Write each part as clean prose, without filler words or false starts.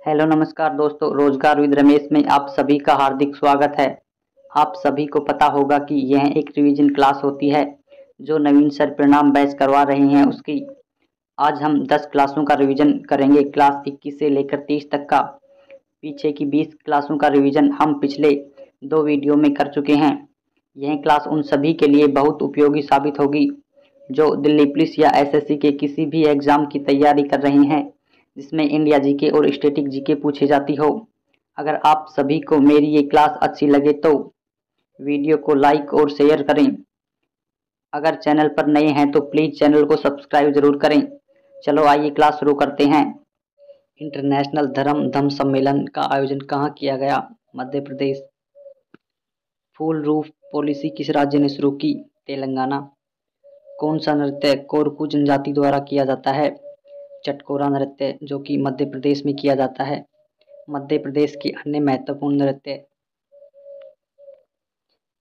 Hello नमस्कार दोस्तों, रोजगार विद रमेश में आप सभी का हार्दिक स्वागत है। आप सभी को पता होगा कि यह एक रिवीजन क्लास होती है जो नवीन सर परिणाम बैच करवा रहे हैं उसकी। आज हम 10 क्लासों का रिवीजन करेंगे, क्लास 21 से लेकर 30 तक का। पीछे की 20 क्लासों का रिवीजन हम पिछले 2 वीडियो में कर चुके हैं। यह क्लास उन सभी के लिए बहुत उपयोगी साबित होगी जो दिल्ली पुलिस या एसएससी के किसी भी एग्जाम की तैयारी कर रहे हैं जिसमें इंडिया जीके और स्टैटिक जीके पूछी जाती हो। अगर आप सभी को मेरी ये क्लास अच्छी लगे तो वीडियो को लाइक और शेयर करें। अगर चैनल पर नए हैं तो प्लीज़ चैनल को सब्सक्राइब जरूर करें। चलो आइए क्लास शुरू करते हैं। इंटरनेशनल धर्म सम्मेलन का आयोजन कहाँ किया गया? Madhya Pradesh. Full roof policy किस राज्य ने शुरू की? तेलंगाना। कौन सा नृत्य कोरकू जनजाति द्वारा किया जाता है? चटकोरा नृत्य, जो कि मध्य प्रदेश में किया जाता है। मध्य प्रदेश के अन्य महत्वपूर्ण नृत्य: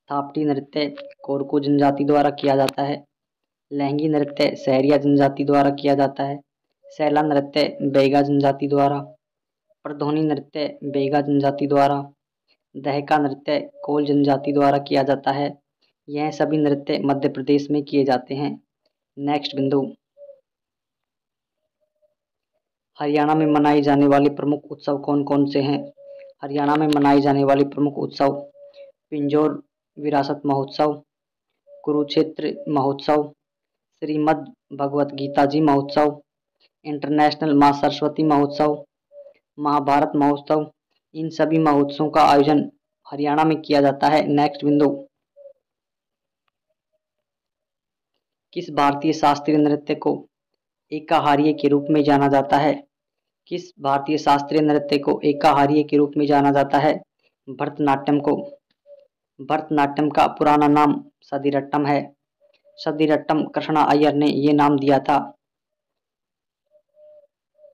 थापटी नृत्य कोरकू जनजाति द्वारा किया जाता है। लहंगी नृत्य सहरिया जनजाति द्वारा किया जाता है। सैला नृत्य बैगा जनजाति द्वारा। प्रधोनी नृत्य बैगा जनजाति द्वारा। दहका नृत्य कोल जनजाति द्वारा किया जाता है। यह सभी नृत्य मध्य प्रदेश में किए जाते हैं। नेक्स्ट बिंदु, हरियाणा में मनाए जाने वाले प्रमुख उत्सव कौन कौन से हैं? हरियाणा में मनाए जाने वाले प्रमुख उत्सव: पिंजौर विरासत महोत्सव, कुरुक्षेत्र महोत्सव, श्रीमद् भगवत गीता जी महोत्सव, इंटरनेशनल मां सरस्वती महोत्सव, महाभारत महोत्सव। इन सभी महोत्सवों का आयोजन हरियाणा में किया जाता है। नेक्स्ट बिंदु, किस भारतीय शास्त्रीय नृत्य को एकाहारीय के रूप में जाना जाता है? किस भारतीय शास्त्रीय नृत्य को एकाहारीय के रूप में जाना जाता है? भरतनाट्यम को। भरतनाट्यम का पुराना नाम सदिरट्टम है। सदिरट्टम कृष्णा अय्यर ने ये नाम दिया था।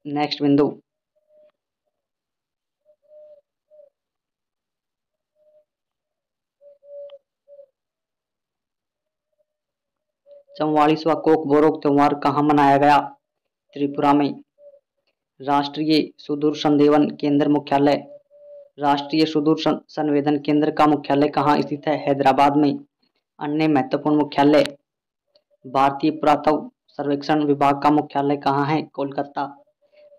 नेक्स्ट बिंदु, चौवालीसवां कोक बोरोक त्योहार कहाँ मनाया गया? त्रिपुरा में। राष्ट्रीय सुदूर संदेवन केंद्र मुख्यालय। राष्ट्रीय सुदूर संवेदन केंद्र का मुख्यालय कहाँ स्थित है? हैदराबाद में। अन्य महत्वपूर्ण मुख्यालय: भारतीय पुरातत्व सर्वेक्षण विभाग का मुख्यालय कहाँ है? कोलकाता।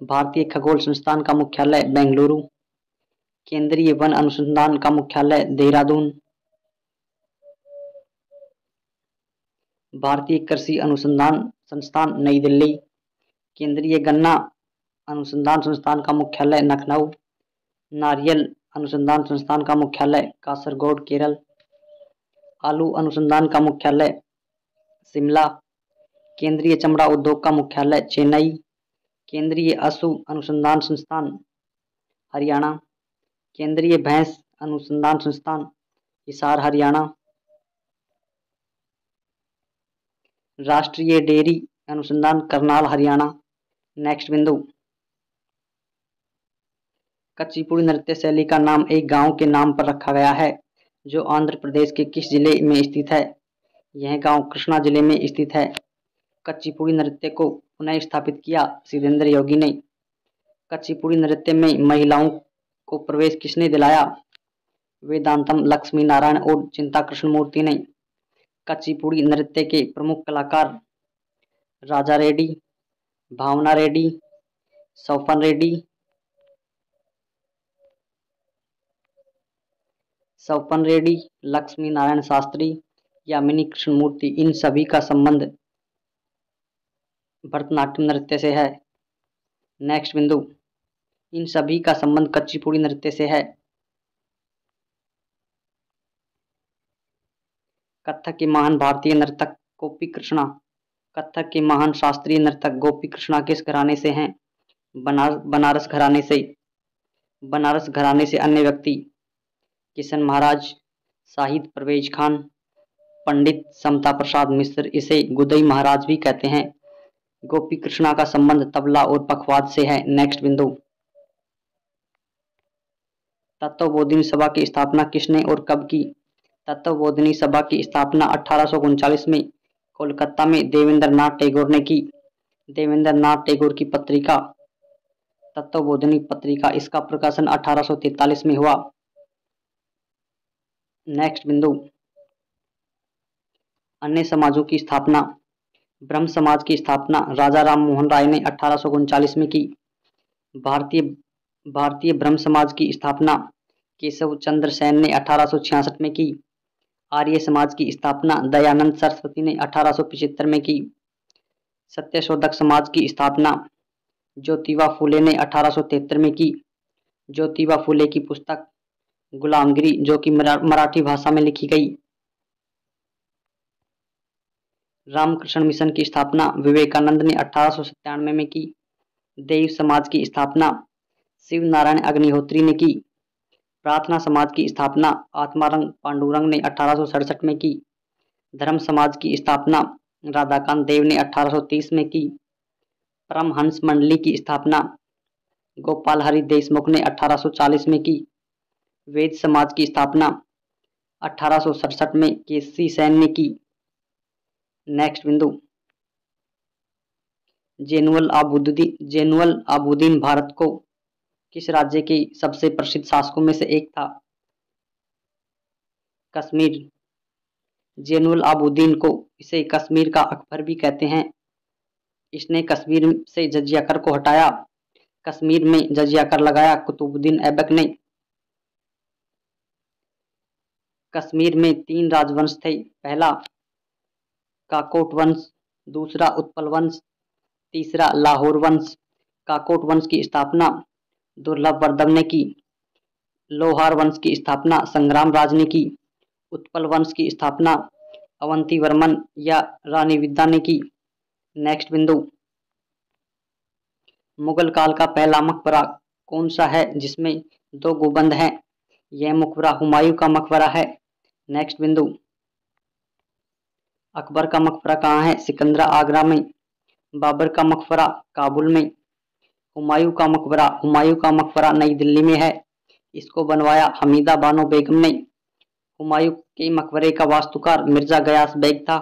भारतीय खगोल संस्थान का मुख्यालय बेंगलुरु। केंद्रीय वन अनुसंधान का मुख्यालय देहरादून। भारतीय कृषि अनुसंधान संस्थान नई दिल्ली। केंद्रीय गन्ना अनुसंधान संस्थान का मुख्यालय लखनऊ। नारियल अनुसंधान संस्थान का मुख्यालय कासरगोड केरल। आलू अनुसंधान का मुख्यालय शिमला। केंद्रीय चमड़ा उद्योग का मुख्यालय चेन्नई। केंद्रीय अश्व अनुसंधान संस्थान हरियाणा। केंद्रीय भैंस अनुसंधान संस्थान हिसार हरियाणा। राष्ट्रीय डेयरी अनुसंधान करनाल हरियाणा। नेक्स्ट बिंदु, कुचिपुड़ी नृत्य शैली का नाम एक गांव के नाम पर रखा गया है जो आंध्र प्रदेश के किस जिले में स्थित है? यह गांव कृष्णा जिले में स्थित है। कुचिपुड़ी नृत्य को पुनः स्थापित किया सिद्धेंद्र योगी ने। कुचिपुड़ी नृत्य में महिलाओं को प्रवेश किसने दिलाया? वेदांतम लक्ष्मी नारायण और चिंता कृष्णमूर्ति ने। कुचिपुड़ी नृत्य के प्रमुख कलाकार राजा रेड्डी, भावना रेड्डी, सोफन रेड्डी, सौपन रेड्डी, लक्ष्मी नारायण शास्त्री या मिनी कृष्णमूर्ति। इन सभी का संबंध भरतनाट्यम नृत्य से है। नेक्स्ट बिंदु, इन सभी का संबंध कुचिपुड़ी नृत्य से है। कथक के महान भारतीय नर्तक गोपी कृष्णा। कथक के महान शास्त्रीय नर्तक गोपी कृष्णा किस घराने से हैं? बनारस घराने से। बनारस घराने से अन्य व्यक्ति: किशन महाराज, शाहिद परवेज खान, पंडित समता प्रसाद मिश्र। इसे गुदई महाराज भी कहते हैं। गोपी कृष्णा का संबंध तबला और पखवाज से है। नेक्स्ट बिंदु, तत्वबोधिनी सभा की स्थापना किसने और कब की? तत्वबोधिनी सभा की स्थापना 1839 में कोलकाता में देवेंद्र नाथ टैगोर ने की। देवेंद्र नाथ टैगोर की पत्रिका तत्वबोधिनी पत्रिका, इसका प्रकाशन 1843 में हुआ। नेक्स्ट बिंदु, अन्य समाजों की स्थापना। ब्रह्म समाज की स्थापना राजा राम मोहन राय ने 1839 में की। भारतीय ब्रह्म समाज की स्थापना केशव चंद्र सेन ने 1866 में की। आर्य समाज की स्थापना दयानंद सरस्वती ने 1875 में की। सत्यशोधक समाज की स्थापना ज्योतिबा फूले ने 1873 में की। ज्योतिबा फूले की पुस्तक गुलामगिरी, जो कि मराठी भाषा में लिखी गई। रामकृष्ण मिशन की स्थापना विवेकानंद ने 1897 में की। देव समाज की स्थापना शिव नारायण अग्निहोत्री ने की। प्रार्थना समाज की स्थापना आत्मारंग पांडुरंग ने 1867 में की। धर्म समाज की स्थापना राधाकांत देव ने 1830 में की। परमहंस मंडली की स्थापना गोपाल हरि देशमुख ने 1840 में की। वेद समाज की स्थापना 1867 में केसी सेन ने की। नेक्स्ट बिंदु, जैनुअल आबुद्दीन भारत को किस राज्य के सबसे प्रसिद्ध शासकों में से एक था? कश्मीर। जैनुअल आबुद्दीन को इसे कश्मीर का अकबर भी कहते हैं। इसने कश्मीर से जजिया कर को हटाया। कश्मीर में जजिया कर लगाया कुतुबुद्दीन ऐबक ने। कश्मीर में 3 राजवंश थे। पहला काकोट वंश, दूसरा उत्पल वंश, तीसरा लाहौर वंश। काकोट वंश की स्थापना दुर्लभ वर्धन ने की। लोहार वंश की स्थापना संग्राम राज ने की। उत्पल वंश की स्थापना अवंती वर्मन या रानी विद्या ने की। नेक्स्ट बिंदु, मुगल काल का पहला मकबरा कौन सा है जिसमें 2 गुंबद हैं? यह मकबरा हुमायूं का मकबरा है। नेक्स्ट बिंदु, अकबर का मकबरा कहाँ है? सिकंदरा आगरा में। बाबर का मकबरा काबुल में। हुमायूं का मकबरा नई दिल्ली में है। इसको बनवाया हमीदा बानो बेगम ने। हुमायूं के मकबरे का वास्तुकार मिर्जा गयास बेग था।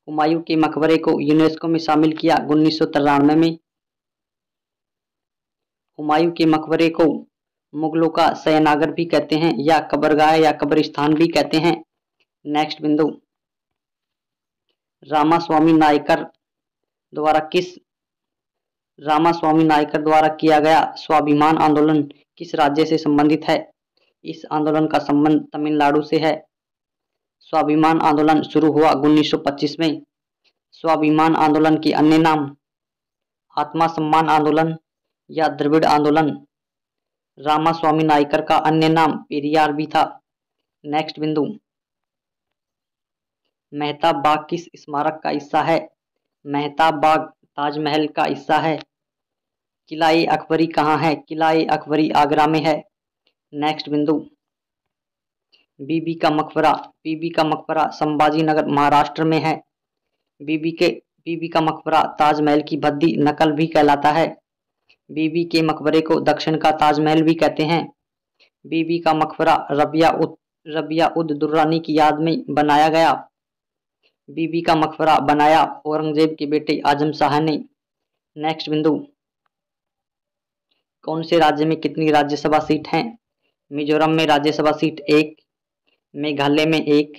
हुमायूं के मकबरे को यूनेस्को में शामिल किया 1993 में। हुमायूं के मकबरे को मुगलों का शयनागार भी कहते हैं या कब्रगाह या कब्रिस्तान भी कहते हैं। नेक्स्ट बिंदु, रामास्वामी नायकर द्वारा किया गया स्वाभिमान आंदोलन किस राज्य से संबंधित है? इस आंदोलन का संबंध तमिलनाडु से है। स्वाभिमान आंदोलन शुरू हुआ 1925 में। स्वाभिमान आंदोलन के अन्य नाम आत्मा सम्मान आंदोलन या द्रविड़ आंदोलन। रामास्वामी नायकर का अन्य नाम पेरियार भी था। नेक्स्ट बिंदु, मेहताब बाग किस स्मारक का हिस्सा है? मेहताब बाग ताजमहल का हिस्सा है। किला-ए अकबरी कहाँ है? किला-ए अकबरी आगरा में है। नेक्स्ट बिंदु, बीबी का मकबरा संभाजी नगर महाराष्ट्र में है। बीबी का मकबरा ताजमहल की भद्दी नकल भी कहलाता है। बीबी के मकबरे को दक्षिण का ताजमहल भी कहते हैं। बीबी का मकबरा रबिया उद दुर्रानी की याद में बनाया गया। बीबी का मकबरा बनाया औरंगजेब के बेटे आजम शाह ने। नेक्स्ट बिंदु, कौन से राज्य में कितनी राज्यसभा सीट हैं? मिजोरम में राज्यसभा सीट 1, मेघालय में 1,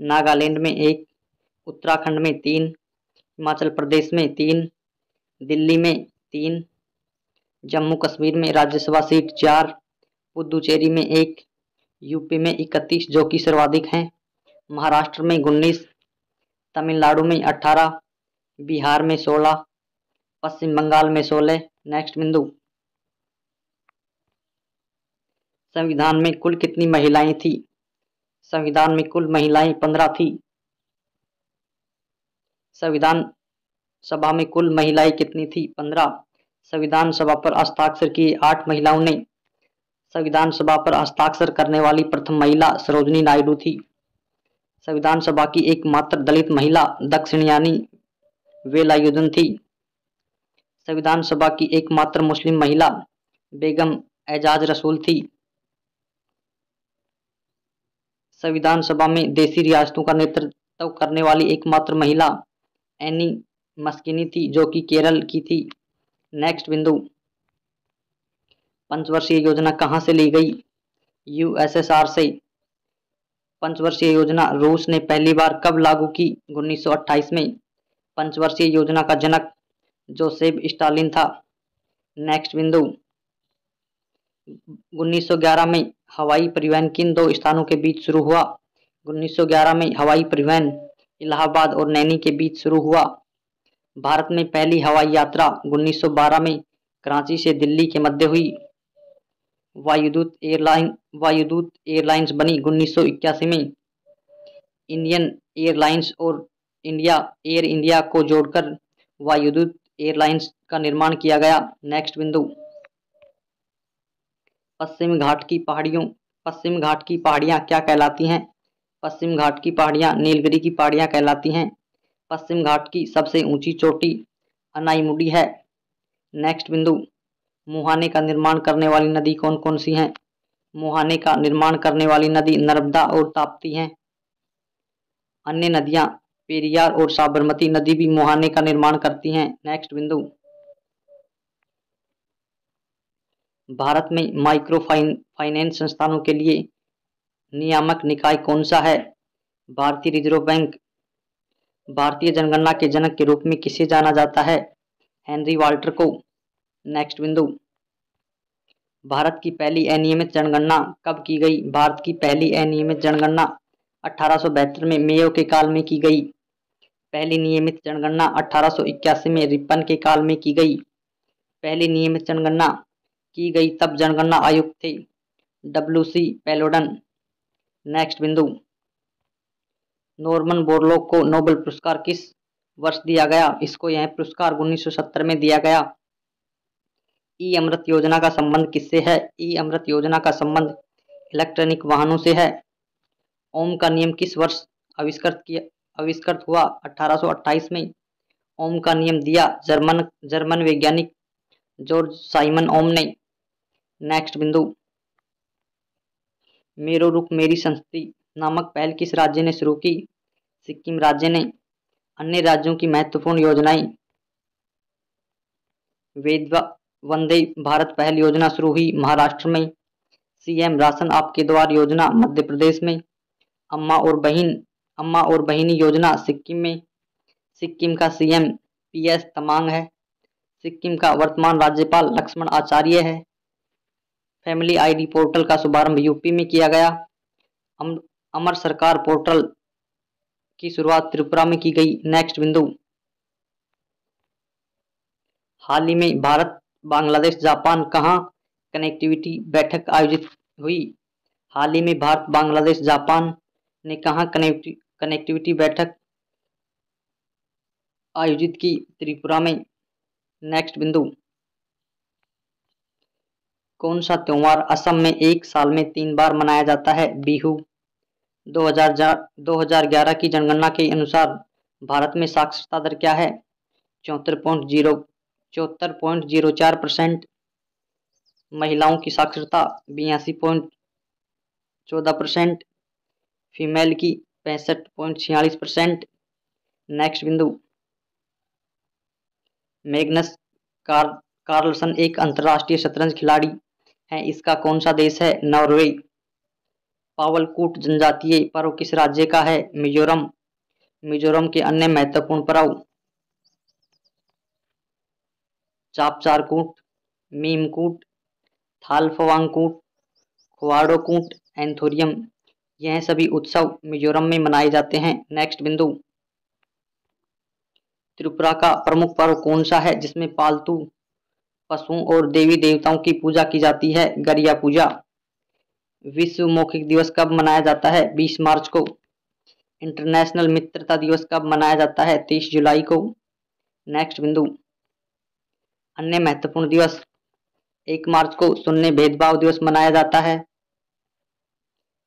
नागालैंड में 1, उत्तराखंड में 3, हिमाचल प्रदेश में 3, दिल्ली में 3, जम्मू कश्मीर में राज्यसभा सीट 4, पुदुचेरी में 1, यूपी में 31 जो कि सर्वाधिक हैं, महाराष्ट्र में 19, तमिलनाडु में 18, बिहार में 16, पश्चिम बंगाल में 16। नेक्स्ट बिंदु, संविधान में कुल कितनी महिलाएं थी? संविधान में कुल महिलाएं 15 थी। संविधान सभा में कुल महिलाएं कितनी थी? 15। संविधान सभा पर हस्ताक्षर किए 8 महिलाओं ने। संविधान सभा पर हस्ताक्षर करने वाली प्रथम महिला सरोजिनी नायडू थी। संविधान सभा की एकमात्र दलित महिला दक्षिणयानी वेलायुधन थी। संविधान सभा की एकमात्र मुस्लिम महिला बेगम एजाज रसूल थी। संविधान सभा में देशी रियासतों का नेतृत्व करने वाली एकमात्र महिला एनी मस्किनी थी जो कि केरल की थी। नेक्स्ट बिंदु, पंचवर्षीय योजना कहाँ से ली गई? यूएसएसआर से। पंचवर्षीय योजना रूस ने पहली बार कब लागू की? 1928 में। पंचवर्षीय योजना का जनक जोसेफ स्टालिन था। नेक्स्ट बिंदु, 1911 में हवाई परिवहन किन दो स्थानों के बीच शुरू हुआ? 1911 में हवाई परिवहन इलाहाबाद और नैनी के बीच शुरू हुआ। भारत में पहली हवाई यात्रा 1912 में कराची से दिल्ली के मध्य हुई। वायुदूत एयरलाइंस बनी 1981 में। इंडियन एयरलाइंस और एयर इंडिया को जोड़कर वायुदूत एयरलाइंस का निर्माण किया गया। नेक्स्ट बिंदु, पश्चिम घाट की पहाड़ियाँ क्या कहलाती हैं? पश्चिम घाट की पहाड़ियाँ नीलगिरी की पहाड़ियाँ कहलाती हैं। पश्चिम घाट की सबसे ऊंची चोटी अनाईमुडी है। नेक्स्ट बिंदु, मुहाने का निर्माण करने वाली नदी कौन कौन सी हैं? मुहाने का निर्माण करने वाली नदी नर्मदा और ताप्ती हैं। अन्य नदियां पेरियार और साबरमती नदी भी मुहाने का निर्माण करती हैं। नेक्स्ट बिंदु, भारत में माइक्रो फाइनेंस संस्थानों के लिए नियामक निकाय कौन सा है? भारतीय रिजर्व बैंक। भारतीय जनगणना के जनक के रूप में किसे जाना जाता है? हेनरी वाल्टर को। नेक्स्ट बिंदु, भारत की पहली अनियमित जनगणना कब की गई? भारत की पहली अनियमित जनगणना 1872 में मेयो के काल में की गई। पहली नियमित जनगणना 1881 में रिपन के काल में की गई। पहली नियमित जनगणना की गई तब जनगणना आयुक्त थे WC पेलोडन। नेक्स्ट बिंदु, नॉर्मन बोरलॉग को नोबेल पुरस्कार किस वर्ष दिया गया? इसको यह पुरस्कार 1970 में दिया गया। ई अमृत योजना का संबंध किससे है? ई अमृत योजना का संबंध इलेक्ट्रॉनिक वाहनों से है। ओम का नियम किस वर्ष आविष्कृत हुआ? 1828 में। ओम का नियम दिया जर्मन वैज्ञानिक जॉर्ज साइमन ओम ने। नेक्स्ट बिंदु, मेरो रुख मेरी संस्कृति नामक पहल किस राज्य ने शुरू की? सिक्किम राज्य ने। अन्य राज्यों की महत्वपूर्ण योजनाएं, वंदे भारत पहल योजना शुरू हुई महाराष्ट्र में। CM राशन आपके द्वार योजना मध्य प्रदेश में। अम्मा और बहिनी योजना सिक्किम में। सिक्किम का CM PS तमांग है। सिक्किम का वर्तमान राज्यपाल लक्ष्मण आचार्य है। फैमिली ID पोर्टल का शुभारंभ यूपी में किया गया। अमर सरकार पोर्टल की शुरुआत त्रिपुरा में की गई। नेक्स्ट बिंदु, हाल ही में भारत बांग्लादेश जापान कहाँ कनेक्टिविटी बैठक आयोजित हुई? हाल ही में भारत बांग्लादेश जापान ने कहाँ कनेक्टिविटी बैठक आयोजित की? त्रिपुरा में। नेक्स्ट बिंदु, कौन सा त्योहार असम में एक साल में 3 बार मनाया जाता है? बिहू। 2011 की जनगणना के अनुसार भारत में साक्षरता दर क्या है? 74.04%। महिलाओं की साक्षरता 82.14%। फीमेल की 65.46%। नेक्स्ट बिंदु, मैग्नस कार्लसन एक अंतर्राष्ट्रीय शतरंज खिलाड़ी है। इसका कौन सा देश है? नॉर्वे। पावलकूट जनजातीय पर्व किस राज्य का है? मिजोरम। मिजोरम के अन्य महत्वपूर्ण पर्व चापचारकूट, मीमकूट, थालफवांगकूट, खुवाड़ोकूट, एंथोरियम, यह सभी उत्सव मिजोरम में मनाए जाते हैं। नेक्स्ट बिंदु, त्रिपुरा का प्रमुख पर्व कौन सा है जिसमें पालतू पशुओं और देवी देवताओं की पूजा की जाती है? गरिया पूजा। विश्व मौखिक दिवस कब मनाया जाता है? 20 मार्च को। इंटरनेशनल मित्रता दिवस कब मनाया जाता है? 30 जुलाई को। नेक्स्ट बिंदु, अन्य महत्वपूर्ण दिवस 1 मार्च को शून्य भेदभाव दिवस मनाया जाता है।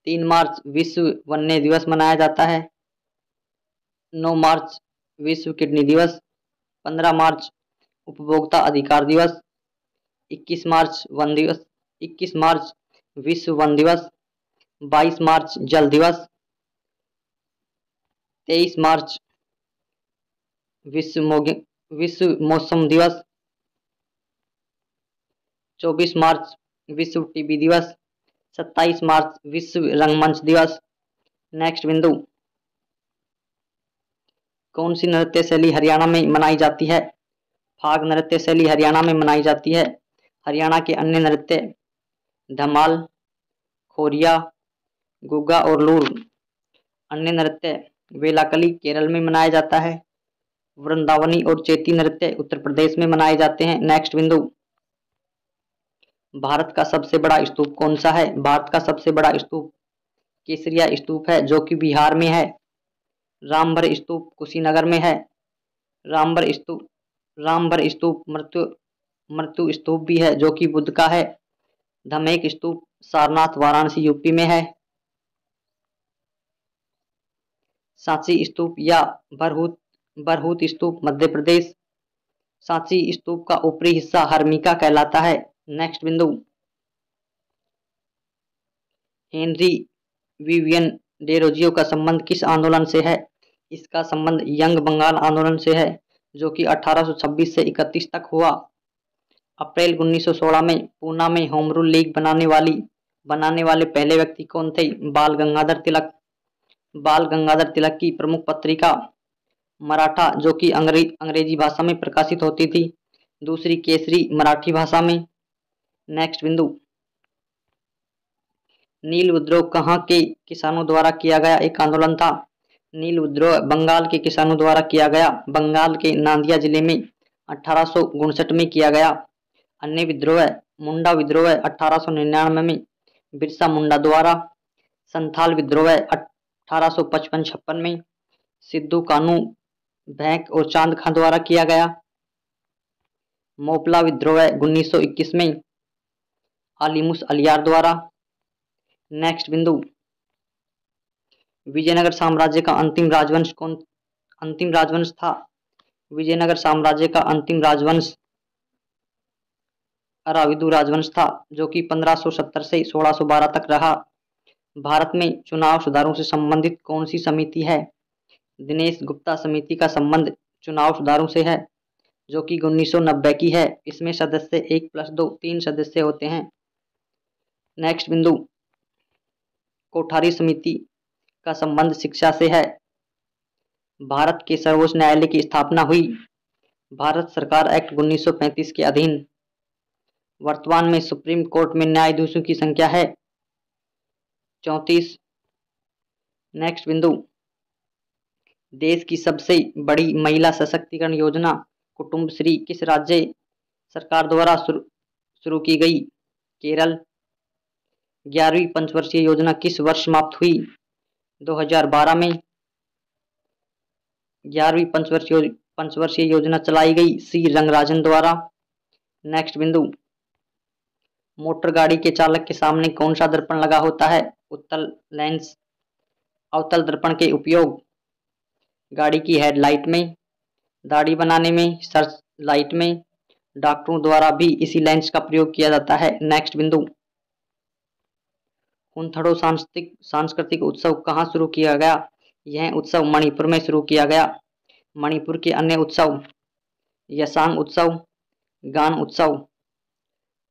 3 मार्च विश्व वन्य दिवस मनाया जाता है। 9 मार्च विश्व किडनी दिवस। 15 मार्च उपभोक्ता अधिकार दिवस। 21 मार्च वन दिवस। 21 मार्च विश्व वन दिवस। 22 मार्च जल दिवस। 23 मार्च विश्व मौसम दिवस। 24 मार्च विश्व टीबी दिवस। 27 मार्च विश्व रंगमंच दिवस। नेक्स्ट बिंदु, कौन सी नृत्य शैली हरियाणा में मनाई जाती है? फाग नृत्य शैली हरियाणा में मनाई जाती है। हरियाणा के अन्य नृत्य धमाल, खोरिया, गुग्गा और लूर। अन्य नृत्य वेलाकली केरल में मनाया जाता है। वृंदावनी और चेती नृत्य उत्तर प्रदेश में मनाए जाते हैं। नेक्स्ट बिंदु, भारत का सबसे बड़ा स्तूप कौन सा है? भारत का सबसे बड़ा स्तूप केसरिया स्तूप है, जो कि बिहार में है। रामभर स्तूप कुशीनगर में है। रामभर स्तूप मृत्यु मृत्यु स्तूप भी है, जो कि बुद्ध का है। धमेक स्तूप सारनाथ वाराणसी यूपी में है। सांची स्तूप या बरहूत स्तूप मध्य प्रदेश। सांची स्तूप का ऊपरी हिस्सा हर्मिका कहलाता है। नेक्स्ट बिंदु, हेनरी विवियन डेरोजियो का संबंध किस आंदोलन से है? इसका संबंध यंग बंगाल आंदोलन से है, जो कि 1826 से 31 तक हुआ। अप्रैल 1916 में पूना में होम रूल लीग बनाने वाले पहले व्यक्ति कौन थे? बाल गंगाधर तिलक। बाल गंगाधर तिलक की प्रमुख पत्रिका मराठा, जो कि अंग्रेजी भाषा में प्रकाशित होती थी। दूसरी केसरी मराठी भाषा में। नेक्स्ट बिंदु, नील विद्रोह कहाँ के किसानों द्वारा किया गया एक आंदोलन था? नील विद्रोह बंगाल के किसानों द्वारा किया गया। बंगाल के नादिया जिले में 1859 में किया गया। अन्य विद्रोह मुंडा विद्रोह 1899 में बिरसा मुंडा द्वारा। संथाल विद्रोह 1855-56 में सिद्धू कानू भैंक और चांद खां द्वारा किया गया। मोपला विद्रोह 1921 में आलिमुस अलियार द्वारा। नेक्स्ट बिंदु, विजयनगर साम्राज्य का अंतिम राजवंश था? विजयनगर साम्राज्य का अंतिम राजवंश अराविदु राजवंश था, जो कि 1570 से 1612 तक रहा। भारत में चुनाव सुधारों से संबंधित कौन सी समिति है? दिनेश गुप्ता समिति का संबंध चुनाव सुधारों से है, जो कि 1990 की है। इसमें सदस्य 1+2 3 सदस्य होते हैं। नेक्स्ट बिंदु, कोठारी समिति का संबंध शिक्षा से है। भारत के सर्वोच्च न्यायालय की स्थापना हुई भारत सरकार एक्ट 1935 के अधीन। वर्तमान में सुप्रीम कोर्ट में न्यायाधीशों की संख्या है 34। नेक्स्ट बिंदु, देश की सबसे बड़ी महिला सशक्तिकरण योजना कुटुंबश्री किस राज्य सरकार द्वारा शुरू की गई? केरल। 11वीं पंचवर्षीय योजना किस वर्ष समाप्त हुई? 2012 में। 11वीं पंचवर्षीय योजना चलाई गई सी रंगराजन द्वारा। नेक्स्ट बिंदु, मोटर गाड़ी के चालक के सामने कौन सा दर्पण लगा होता है? उत्तल लेंस। अवतल दर्पण के उपयोग गाड़ी की हेडलाइट में, दाढ़ी बनाने में, सर्च लाइट में। डॉक्टरों द्वारा भी इसी लेंस का प्रयोग किया जाता है। नेक्स्ट बिंदु, हुनथड़ो सांस्कृतिक उत्सव कहाँ शुरू किया गया? यह उत्सव मणिपुर में शुरू किया गया। मणिपुर के अन्य उत्सव यसांग उत्सव, गान उत्सव।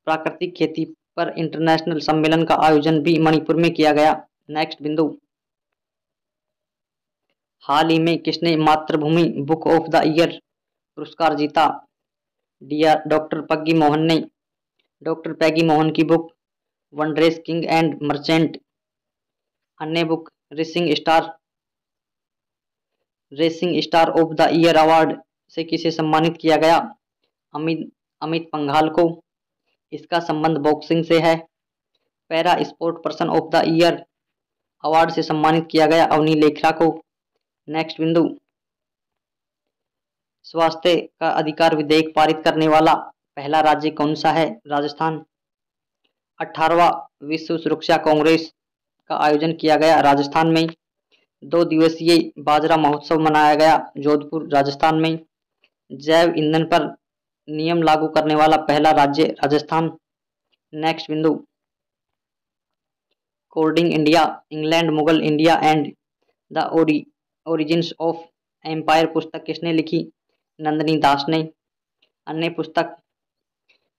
प्राकृतिक खेती पर इंटरनेशनल सम्मेलन का आयोजन भी मणिपुर में किया गया। नेक्स्ट बिंदु, हाल ही में किसने मातृभूमि बुक ऑफ द ईयर पुरस्कार जीता? डॉक्टर पैगी मोहन की बुक वनड्रेस किंग एंड मर्चेंट। अन्य book racing star of the year award से किसे सम्मानित किया गया? अमित पंघाल को। इसका संबंध बॉक्सिंग से है। Para sport person of the year award से सम्मानित किया गया अवनी लेखरा को। नेक्स्ट बिंदु, स्वास्थ्य का अधिकार विधेयक पारित करने वाला पहला राज्य कौन सा है? राजस्थान। 18वां विश्व सुरक्षा कांग्रेस का आयोजन किया गया राजस्थान में। 2 दिवसीय बाजरा महोत्सव मनाया गया जोधपुर राजस्थान में। जैव ईंधन पर नियम लागू करने वाला पहला राज्य राजस्थान। नेक्स्ट बिंदु, coding India, England, Mughal India and the origins of empire पुस्तक किसने लिखी? नंदिनी दास ने। अन्य पुस्तक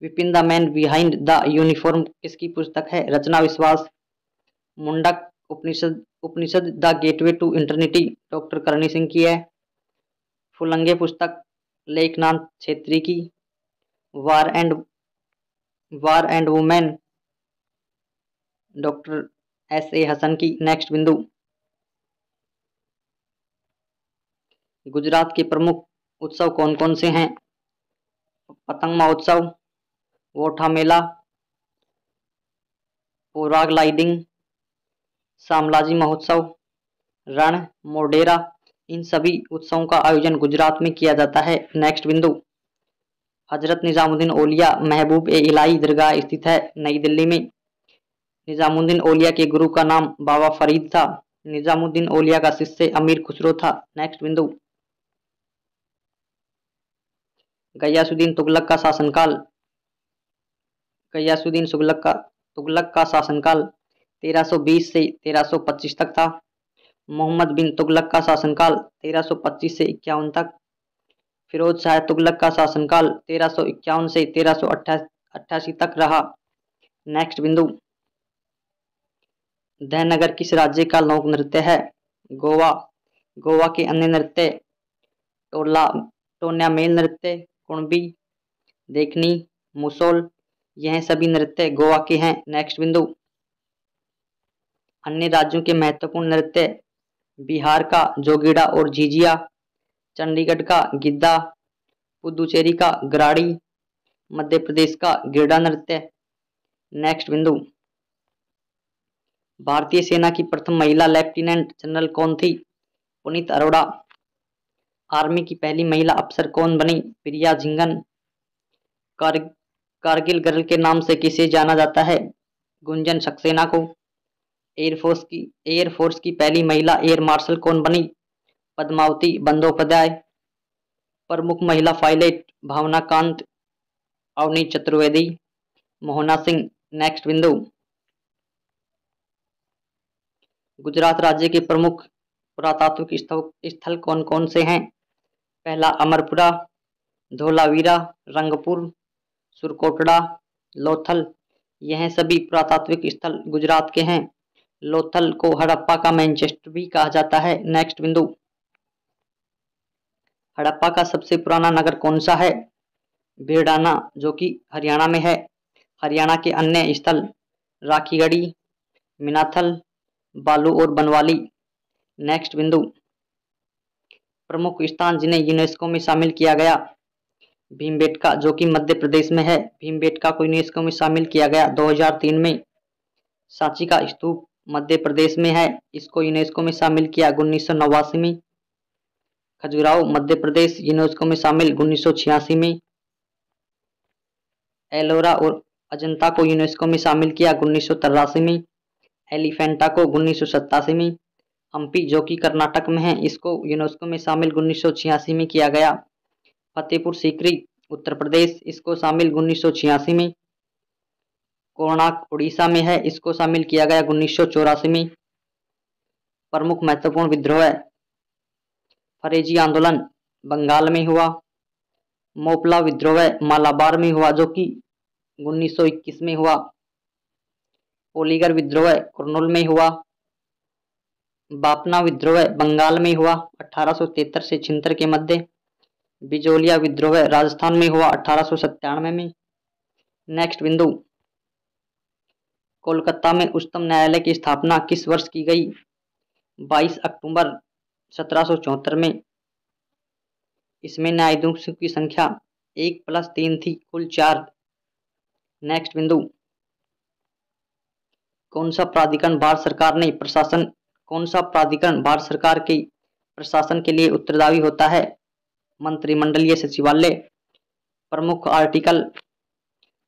Vipin the man behind the uniform किसकी पुस्तक है? Rachna Vishwas. Mundak Upanishad Upanishad the gateway to eternity doctor Karni Singh की है। फुलंगे पुस्तक लेखनाथ छेत्री की। War and women doctor S.A. Hasan की। नेक्स्ट बिंदु, गुजरात के प्रमुख उत्सव कौन कौन से हैं? पतंग महोत्सव, वोठा मेला, पैराग्लाइडिंग, सामलाजी महोत्सव, रण, मोढेरा। इन सभी उत्सवों का आयोजन गुजरात में किया जाता है। नेक्स्ट बिंदु, हजरत निजामुद्दीन औलिया महबूब ए इलाही दरगाह स्थित है नई दिल्ली में। निजामुद्दीन औलिया के गुरु का नाम बाबा फरीद था। निजामुद्दीन औलिया का शिष्य अमीर खुसरो था। नेक्स्ट बिंदु, गयासुद्दीन तुगलक का शासनकाल। गयासुद्दीन तुगलक का शासनकाल 1320 से 1325 तक था। मोहम्मद बिन तुगलक का शासनकाल 1325 से 51 तक। फिरोज शाह तुगलक का शासनकाल 1351 से 1388 तक रहा। नेक्स्ट बिंदु, दहनगर किस राज्य का लोक नृत्य है? गोवा। गोवा के अन्य नृत्य टोन्यामेल नृत्य, कुणबी, देखनी, मुसोल, यह सभी नृत्य गोवा के हैं। नेक्स्ट बिंदु, अन्य राज्यों के महत्वपूर्ण नृत्य बिहार का जोगीड़ा और झिझिया, चंडीगढ़ का गिद्दा, पुदुचेरी का ग्राड़ी, मध्य प्रदेश का गिरडा नृत्य। नेक्स्ट बिंदु, भारतीय सेना की प्रथम महिला लेफ्टिनेंट जनरल कौन थी? पुनीत अरोड़ा। आर्मी की पहली महिला अफसर कौन बनी? प्रिया झिंगन। कारगिल गर्ल के नाम से किसे जाना जाता है? गुंजन सक्सेना को। एयरफोर्स की पहली महिला एयर मार्शल कौन बनी? पद्मावती बंदोपाध्याय। प्रमुख महिला पायलट भावना कांत, अवनी चतुर्वेदी, मोहना सिंह। नेक्स्ट बिंदु, गुजरात राज्य के प्रमुख पुरातात्विक स्थल कौन कौन से हैं? पहला अमरपुरा, धोलावीरा, रंगपुर, सुरकोटड़ा, लोथल। यह सभी पुरातात्विक स्थल गुजरात के हैं। लोथल को हड़प्पा का मैनचेस्टर भी कहा जाता है। नेक्स्ट बिंदु, हड़प्पा का सबसे पुराना नगर कौन सा है? भीड़ाना, जो कि हरियाणा में है। हरियाणा के अन्य स्थल राखीगढ़ी, मिनाथल, बालू और बनवाली। नेक्स्ट बिंदु, प्रमुख स्थान जिन्हें यूनेस्को में शामिल किया गया। भीमबेटका, जो कि मध्य प्रदेश में है। भीमबेटका को यूनेस्को में शामिल किया गया 2003 में। सांची का स्तूप मध्य प्रदेश में है, इसको यूनेस्को में शामिल किया 1989 में। खजुराहो मध्य प्रदेश, यूनेस्को में शामिल 1986 में। एलोरा और अजंता को यूनेस्को में शामिल किया 1983 में। एलिफेंटा को 1987 में। हम्पी, जो कि कर्नाटक में है, इसको यूनेस्को में शामिल 1986 में किया गया। फतेहपुर सीकरी उत्तर प्रदेश, इसको शामिल 1986 में। कोणार्क उड़ीसा में है, इसको शामिल किया गया 1984 में। प्रमुख महत्वपूर्ण विद्रोह, फरेजी आंदोलन बंगाल में हुआ। मोपला विद्रोह मालाबार में हुआ, जो कि 1921 में हुआ। पोलीगर विद्रोह कुर्नूल में हुआ। बापना विद्रोह बंगाल में हुआ 1873 से 76 के मध्य। बिजोलिया विद्रोह राजस्थान में हुआ 1897 में। नेक्स्ट बिंदु, कोलकाता में उच्चतम न्यायालय की स्थापना किस वर्ष की गई? 22 अक्टूबर 1774 में। इसमें न्यायाधीशों की संख्या 1+3 थी, कुल 4। नेक्स्ट बिंदु, कौन सा प्राधिकरण भारत सरकार के प्रशासन के लिए उत्तरदायी होता है? मंत्रिमंडलीय सचिवालय। प्रमुख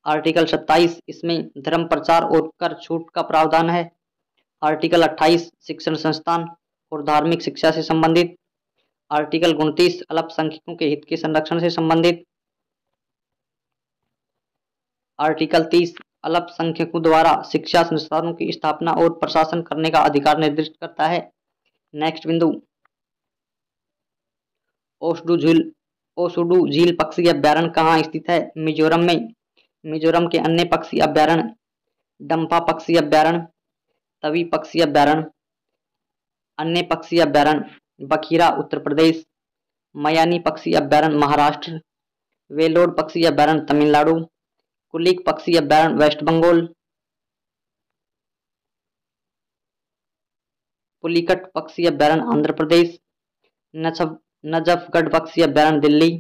आर्टिकल 27, इसमें धर्म प्रचार और कर छूट का प्रावधान है। आर्टिकल 28 शिक्षण संस्थान और धार्मिक शिक्षा से संबंधित। आर्टिकल 29 अल्पसंख्यकों के हित के संरक्षण से संबंधित। आर्टिकल 30 अल्पसंख्यकों द्वारा शिक्षा संस्थानों की स्थापना और प्रशासन करने का अधिकार निर्दिष्ट करता है। नेक्स्ट बिंदु, ओसुडू झील पक्षी अभ्यारण्य कहाँ स्थित है? मिजोरम में। मिजोरम के अन्य पक्षी अभ्यारण्य डंपा पक्षी अभ्यारण्य, तवी पक्षी अभ्यारण्य, अन्य पक्षी अभ्यारण्य बखीरा उत्तर प्रदेश, मयानी पक्षी अभ्यारण्य महाराष्ट्र, वेलोड पक्षी अभ्यारण्य तमिलनाडु, कुलिक पक्षी अभ्यारण्य वेस्ट बंगाल, पुलिकट पक्षी अभ्यारण्य आंध्र प्रदेश, नजफगढ़ पक्षी अभ्यारण्य दिल्ली,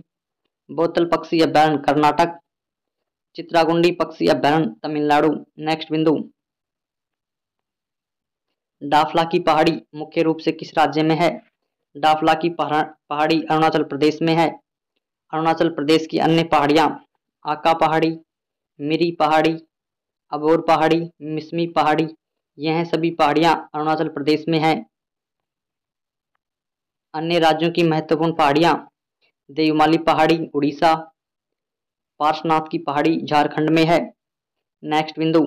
बोतल पक्षी अभ्यारण्य कर्नाटक, चित्रागुंडी पक्षी अभ्यारण्य तमिलनाडु। नेक्स्ट बिंदु, डाफला की पहाड़ी मुख्य रूप से किस राज्य में है? डाफला की पहाड़ी अरुणाचल प्रदेश में है। अरुणाचल प्रदेश की अन्य पहाड़ियाँ आका पहाड़ी, मिरी पहाड़ी, अबोर पहाड़ी, मिसमी पहाड़ी, यह सभी पहाड़ियाँ अरुणाचल प्रदेश में है। अन्य राज्यों की महत्वपूर्ण पहाड़ियाँ देवमाली पहाड़ी उड़ीसा, पार्श्वनाथ की पहाड़ी झारखंड में है। नेक्स्ट बिंदु,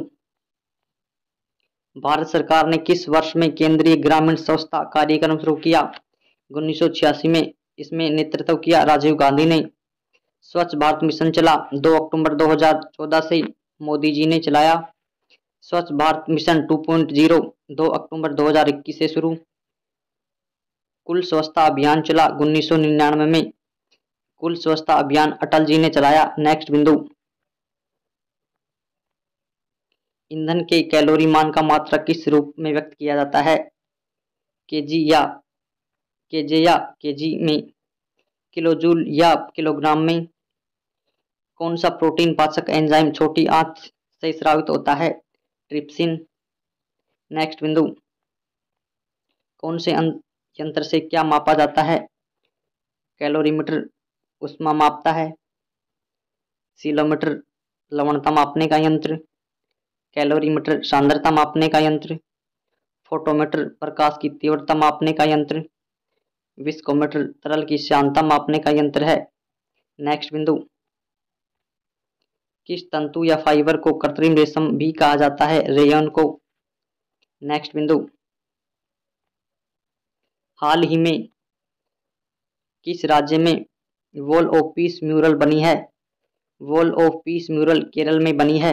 भारत सरकार ने किस वर्ष में केंद्रीय ग्रामीण स्वच्छता कार्यक्रम शुरू किया? 1986 में। इसमें नेतृत्व किया राजीव गांधी ने। स्वच्छ भारत मिशन चला 2 अक्टूबर 2014 से मोदी जी ने चलाया। स्वच्छ भारत मिशन 2.0 2 अक्टूबर 2021 से शुरू। कुल स्वच्छता अभियान चला 1999 में। कुल स्वच्छता अभियान अटल जी ने चलाया। नेक्स्ट बिंदु, ईंधन के कैलोरी मान का मात्रा किस रूप में व्यक्त किया जाता है? केजी या केजी में, किलोजूल या किलोग्राम में? कौन सा प्रोटीन पाचक एंजाइम छोटी आंत से स्रावित होता है? ट्रिप्सिन। नेक्स्ट बिंदु, कौन से यंत्र से क्या मापा जाता है? कैलोरीमीटर ऊष्मा मापता है। सीलोमीटर लवणता मापने का यंत्र, कैलोरीमीटर सांद्रता मापने का यंत्र, फोटोमीटर प्रकाश की तीव्रता मापने का यंत्र, विस्कोमीटर तरल की श्यानता मापने का यंत्र है। नेक्स्ट बिंदु, किस तंतु या फाइबर को कृत्रिम रेशम भी कहा जाता है? रेयन को। नेक्स्ट बिंदु, हाल ही में किस राज्य में वॉल ऑफ पीस म्यूरल बनी है? Wall of peace mural Kerala में बनी है।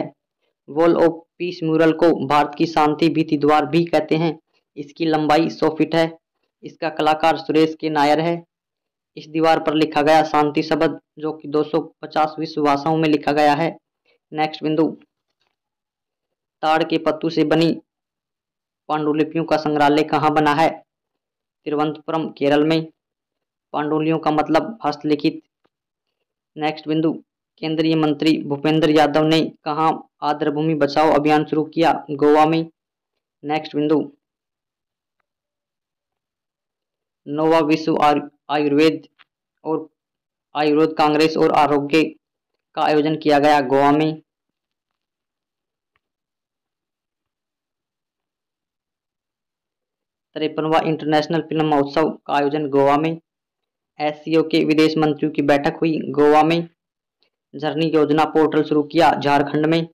वॉल ऑफ पीस म्यूरल को भारत की शांति भीति द्वार भी कहते हैं। इसकी लंबाई 100 फीट है। इसका कलाकार सुरेश के नायर है। इस दीवार पर लिखा गया शांति शब्द जो कि 250 विश्व भाषाओं में लिखा गया है। नेक्स्ट बिंदु, ताड़ के पत्तों से बनी पांडुलिपियों का संग्रहालय कहाँ बना है? तिरुवनंतपुरम केरल में। पांडुलिपियों का मतलब हस्तलिखित। नेक्स्ट बिंदु, केंद्रीय मंत्री भूपेंद्र यादव ने कहाँ आर्द्रभूमि बचाओ अभियान शुरू किया? गोवा में। नेक्स्ट बिंदु, नौवां विश्व आयुर्वेद कांग्रेस और आरोग्य का आयोजन किया गया गोवा में। 53वां इंटरनेशनल फिल्म महोत्सव का आयोजन गोवा में। एससीओ के विदेश मंत्रियों की बैठक हुई गोवा में। झरनी योजना पोर्टल शुरू किया झारखंड में।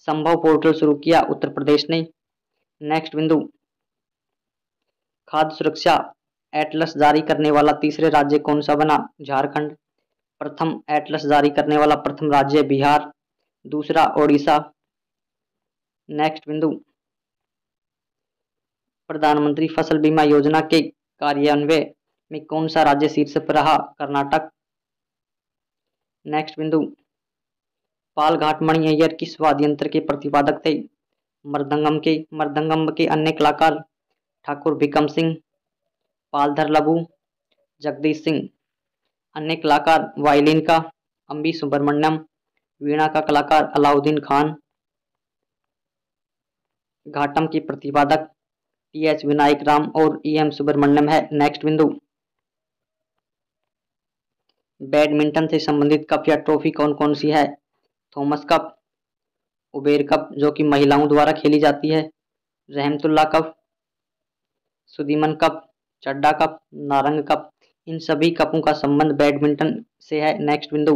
संभव पोर्टल शुरू किया उत्तर प्रदेश ने। नेक्स्ट बिंदु, खाद्य सुरक्षा एटलस जारी करने वाला तीसरे राज्य कौन सा बना? झारखंड। प्रथम एटलस जारी करने वाला प्रथम राज्य बिहार, दूसरा ओडिशा। नेक्स्ट बिंदु, प्रधानमंत्री फसल बीमा योजना के कार्यान्वयन में कौन सा राज्य शीर्ष पर रहा? कर्नाटक। नेक्स्ट बिंदु, पाल घाटमणि अय्यर किस वाद्य यंत्र के प्रतिपादक थे? मृदंगम के अन्य कलाकार ठाकुर भिकम सिंह, पालधर लबू, जगदीश सिंह। अन्य कलाकार वायलिन का अम्बी सुब्रमण्यम, वीणा का कलाकार अलाउद्दीन खान। घाटम के प्रतिपादक टीएच विनायक राम और ईएम सुब्रमण्यम है। नेक्स्ट बिंदु, बैडमिंटन से संबंधित कप या ट्रॉफी कौन कौन सी है? थॉमस कप, उबेर कप जो कि महिलाओं द्वारा खेली जाती है, रहमतुल्ला कप, सुदीमन कप, चड्डा कप, नारंग कप। इन सभी कपों का संबंध बैडमिंटन से है। नेक्स्ट बिंदु,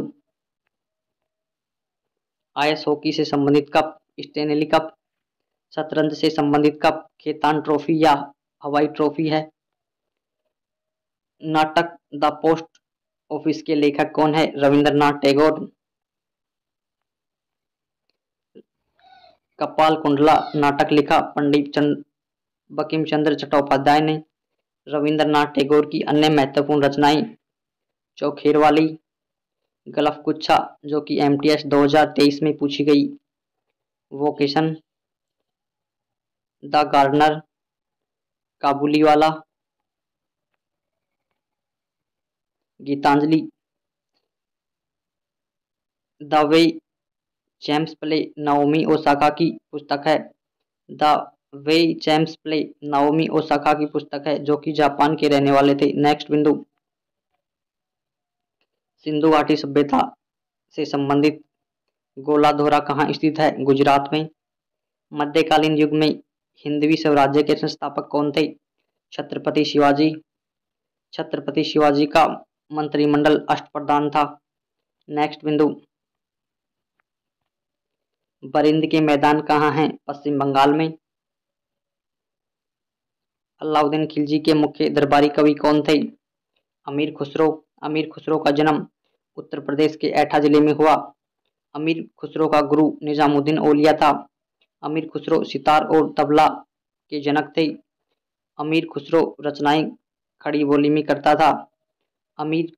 आइस हॉकी से संबंधित कप स्टेनली कप, शतरंज से संबंधित कप खेतान ट्रॉफी या हवाई ट्रॉफी है। नाटक द पोस्ट ऑफिस के लेखक कौन है? रविंद्रनाथ टैगोर। कपाल कुंडला नाटक लिखा पंडित बंकिम चंद्र चट्टोपाध्याय ने। रविंद्रनाथ टैगोर की अन्य महत्वपूर्ण रचनाएं। चौखेर वाली, गलफ गुच्छा जो कि एमटीएस 2023 में पूछी गई, vocation, the gardener, Kabuliwala, Gitanjali, the way champs play Naomi Osaka की पुस्तक है। The way champs play Naomi Osaka की पुस्तक है जो कि जापान के रहने वाले थे। नेक्स्ट बिंदु, सिंधु घाटी सभ्यता से संबंधित गोलाधोरा कहाँ स्थित है? गुजरात में। मध्यकालीन युग में हिंदवी स्वराज्य के संस्थापक कौन थे? छत्रपति शिवाजी। छत्रपति शिवाजी का मंत्रिमंडल अष्टप्रधान था। नेक्स्ट बिंदु, बरिंद के मैदान कहाँ हैं? पश्चिम बंगाल में। अलाउद्दीन खिलजी के मुख्य दरबारी कवि कौन थे? अमीर खुसरो। अमीर खुसरो का जन्म उत्तर प्रदेश के एटा जिले में हुआ। अमीर खुसरो का गुरु निजामुद्दीन औलिया था। अमीर खुसरो सितार और तबला के जनक थे। अमीर खुसरो रचनाएं खड़ी बोली में करता था। अमीर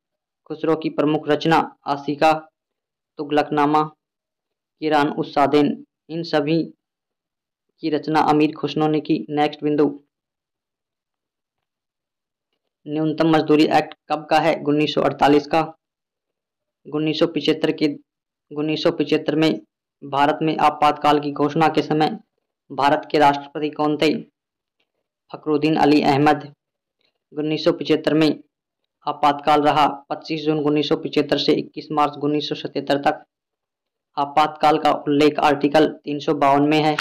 खुसरो की प्रमुख रचना आशिका, तुगलकनामा, किरान उस सादेन, इन सभी की रचना अमीर खुसरो ने की। नेक्स्ट बिंदु, न्यूनतम मजदूरी एक्ट कब का है? 1948 का। 1975 में भारत में आपातकाल की घोषणा के समय भारत के राष्ट्रपति कौन थे? फखरुद्दीन अली अहमद। 1975 में आपातकाल रहा। 25 जून 1975 से 21 मार्च 1977 तक। आपातकाल का उल्लेख आर्टिकल 352 में है।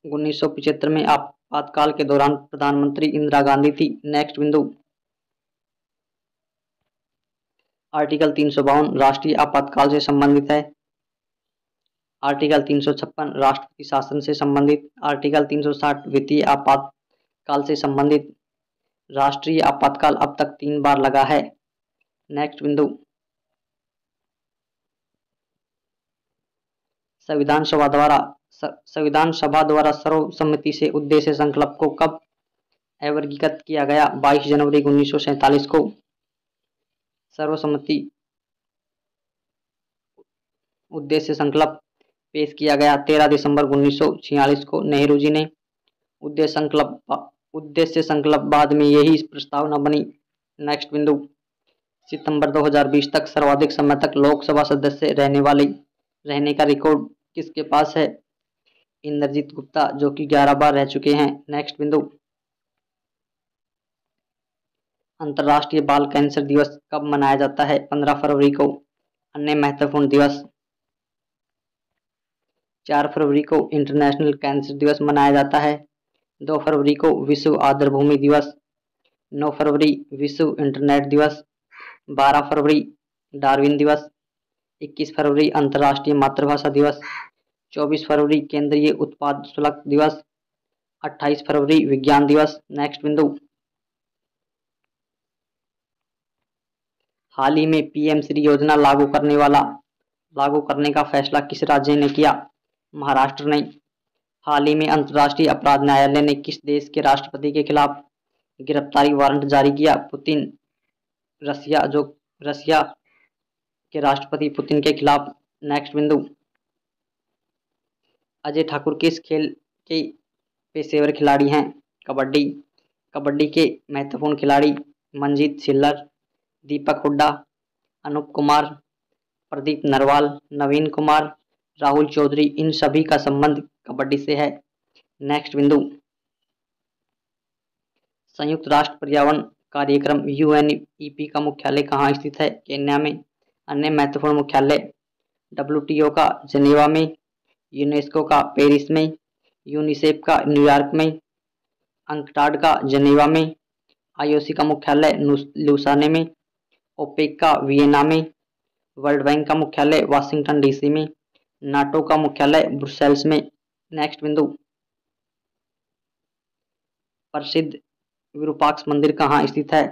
1975 में आपातकाल के दौरान प्रधानमंत्री इंदिरा गांधी थी। नेक्स्ट बिंदु, आर्टिकल 352 राष्ट्रीय आपातकाल से संबंधित है। आर्टिकल 356 राष्ट्रपति शासन से संबंधित। आर्टिकल 360 वित्तीय आपातकाल से संबंधित। राष्ट्रीय आपातकाल अब तक 3 बार लगा है। नेक्स्ट बिंदु, संविधान सभा द्वारा सर्वसम्मति से उद्देश्य संकल्प को कब वर्गीकृत किया गया? 22 जनवरी 1947 को। सर्वसम्मति उद्देश्य संकल्प पेश किया गया 13 दिसंबर 1946 को। नेहरू जी ने उद्देश्य संकल्प बाद में यही प्रस्तावना बनी। नेक्स्ट बिंदु, सितंबर 2020 तक सर्वाधिक समय तक लोकसभा सदस्य रहने का रिकॉर्ड किसके पास है? इंद्रजीत गुप्ता जो कि 11 बार रह चुके हैं। नेक्स्ट बिंदु, अंतर्राष्ट्रीय बाल कैंसर दिवस कब मनाया जाता है? 15 फरवरी को। अन्य महत्वपूर्ण दिवस, 4 फरवरी को इंटरनेशनल कैंसर दिवस मनाया जाता है। 2 फरवरी को विश्व आर्द्रभूमि दिवस। 9 फरवरी विश्व इंटरनेट दिवस। 12 फरवरी डार्विन दिवस। 21 फरवरी अंतर्राष्ट्रीय मातृभाषा दिवस। 24 फरवरी केंद्रीय उत्पाद शुल्क दिवस। 28 फरवरी विज्ञान दिवस। नेक्स्ट बिंदु, हाल ही में पीएम श्री योजना लागू करने का फैसला किस राज्य ने किया? महाराष्ट्र ने। हाल ही में अंतर्राष्ट्रीय अपराध न्यायालय ने किस देश के राष्ट्रपति के खिलाफ गिरफ्तारी वारंट जारी किया? पुतिन, रसिया के राष्ट्रपति पुतिन के खिलाफ। नेक्स्ट बिंदु, अजय ठाकुर किस खेल के पेशेवर खिलाड़ी हैं? कबड्डी। कबड्डी के महत्वपूर्ण खिलाड़ी मनजीत सिल्लर, दीपक हुड्डा, अनूप कुमार, प्रदीप नरवाल, नवीन कुमार, राहुल चौधरी, इन सभी का संबंध कबड्डी से है। नेक्स्ट बिंदु, संयुक्त राष्ट्र पर्यावरण कार्यक्रम यूएनईपी का मुख्यालय कहाँ स्थित है? केन्या में। अन्य महत्वपूर्ण मुख्यालय, डब्ल्यूटीओ का जेनेवा में, यूनेस्को का पेरिस में, यूनिसेफ का न्यूयॉर्क में, अंकटाड का जेनेवा में, आईओसी का मुख्यालय लुसाने में, ओपेक का वियना में, वर्ल्ड बैंक का मुख्यालय वाशिंगटन डीसी में, नाटो का मुख्यालय ब्रुसेल्स में। नेक्स्ट बिंदु, प्रसिद्ध विरूपाक्ष मंदिर कहाँ स्थित है?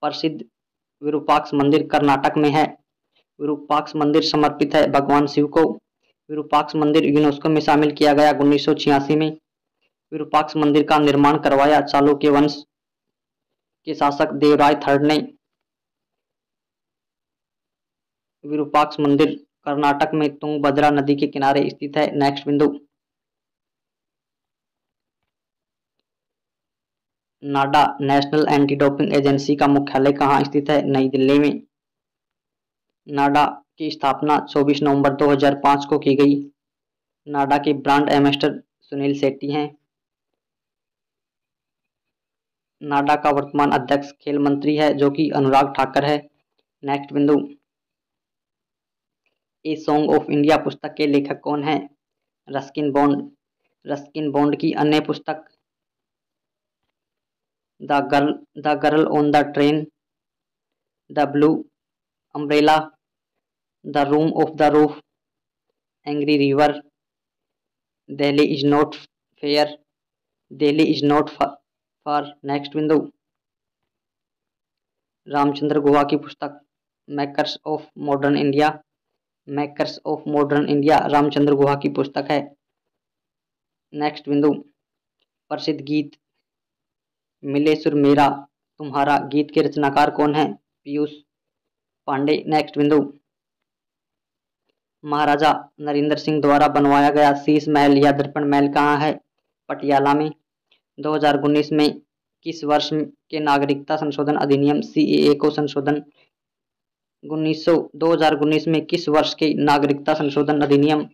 प्रसिद्ध विरूपाक्ष मंदिर कर्नाटक में है। विरूपाक्ष मंदिर समर्पित है भगवान शिव को। विरूपाक्ष मंदिर यूनेस्को में शामिल किया गया 1986 में। विरूपाक्ष मंदिर का निर्माण करवाया चालुक्य वंश के शासक देवराय थर्ड ने। विरूपाक्ष मंदिर कर्नाटक में तुंगभद्रा नदी के किनारे स्थित है। नेक्स्ट बिंदु, नाडा नेशनल एंटी डोपिंग एजेंसी का मुख्यालय कहाँ स्थित है? नई दिल्ली में। नाडा की स्थापना 24 नवंबर 2005 को की गई। नाडा के ब्रांड एम्बेसडर सुनील शेट्टी हैं। नाडा का वर्तमान अध्यक्ष खेल मंत्री है जो कि अनुराग ठाकर है। नेक्स्ट बिंदु, ए सॉन्ग ऑफ इंडिया पुस्तक के लेखक कौन है? Ruskin bond. रस्किन बॉन्ड की अन्य पुस्तक the girl on the train, the blue umbrella, the room of the roof, angry river, Delhi is not fair, Delhi is not for. Next बिंदु, रामचंद्र गुहा की पुस्तक makers of modern India, makers of modern India Ramchandra Guha की पुस्तक है। Next बिंदु, प्रसिद्ध गीत मिले सुर मेरा तुम्हारा गीत के रचनाकार कौन है? पीयूष पांडे। नेक्स्ट बिंदु, महाराजा नरेंद्र सिंह द्वारा बनवाया गया शीश महल या दर्पण महल कहाँ है? पटियाला में। 2019 में किस वर्ष के नागरिकता संशोधन अधिनियम सीएए को संशोधन 2019 में किस वर्ष के नागरिकता संशोधन अधिनियम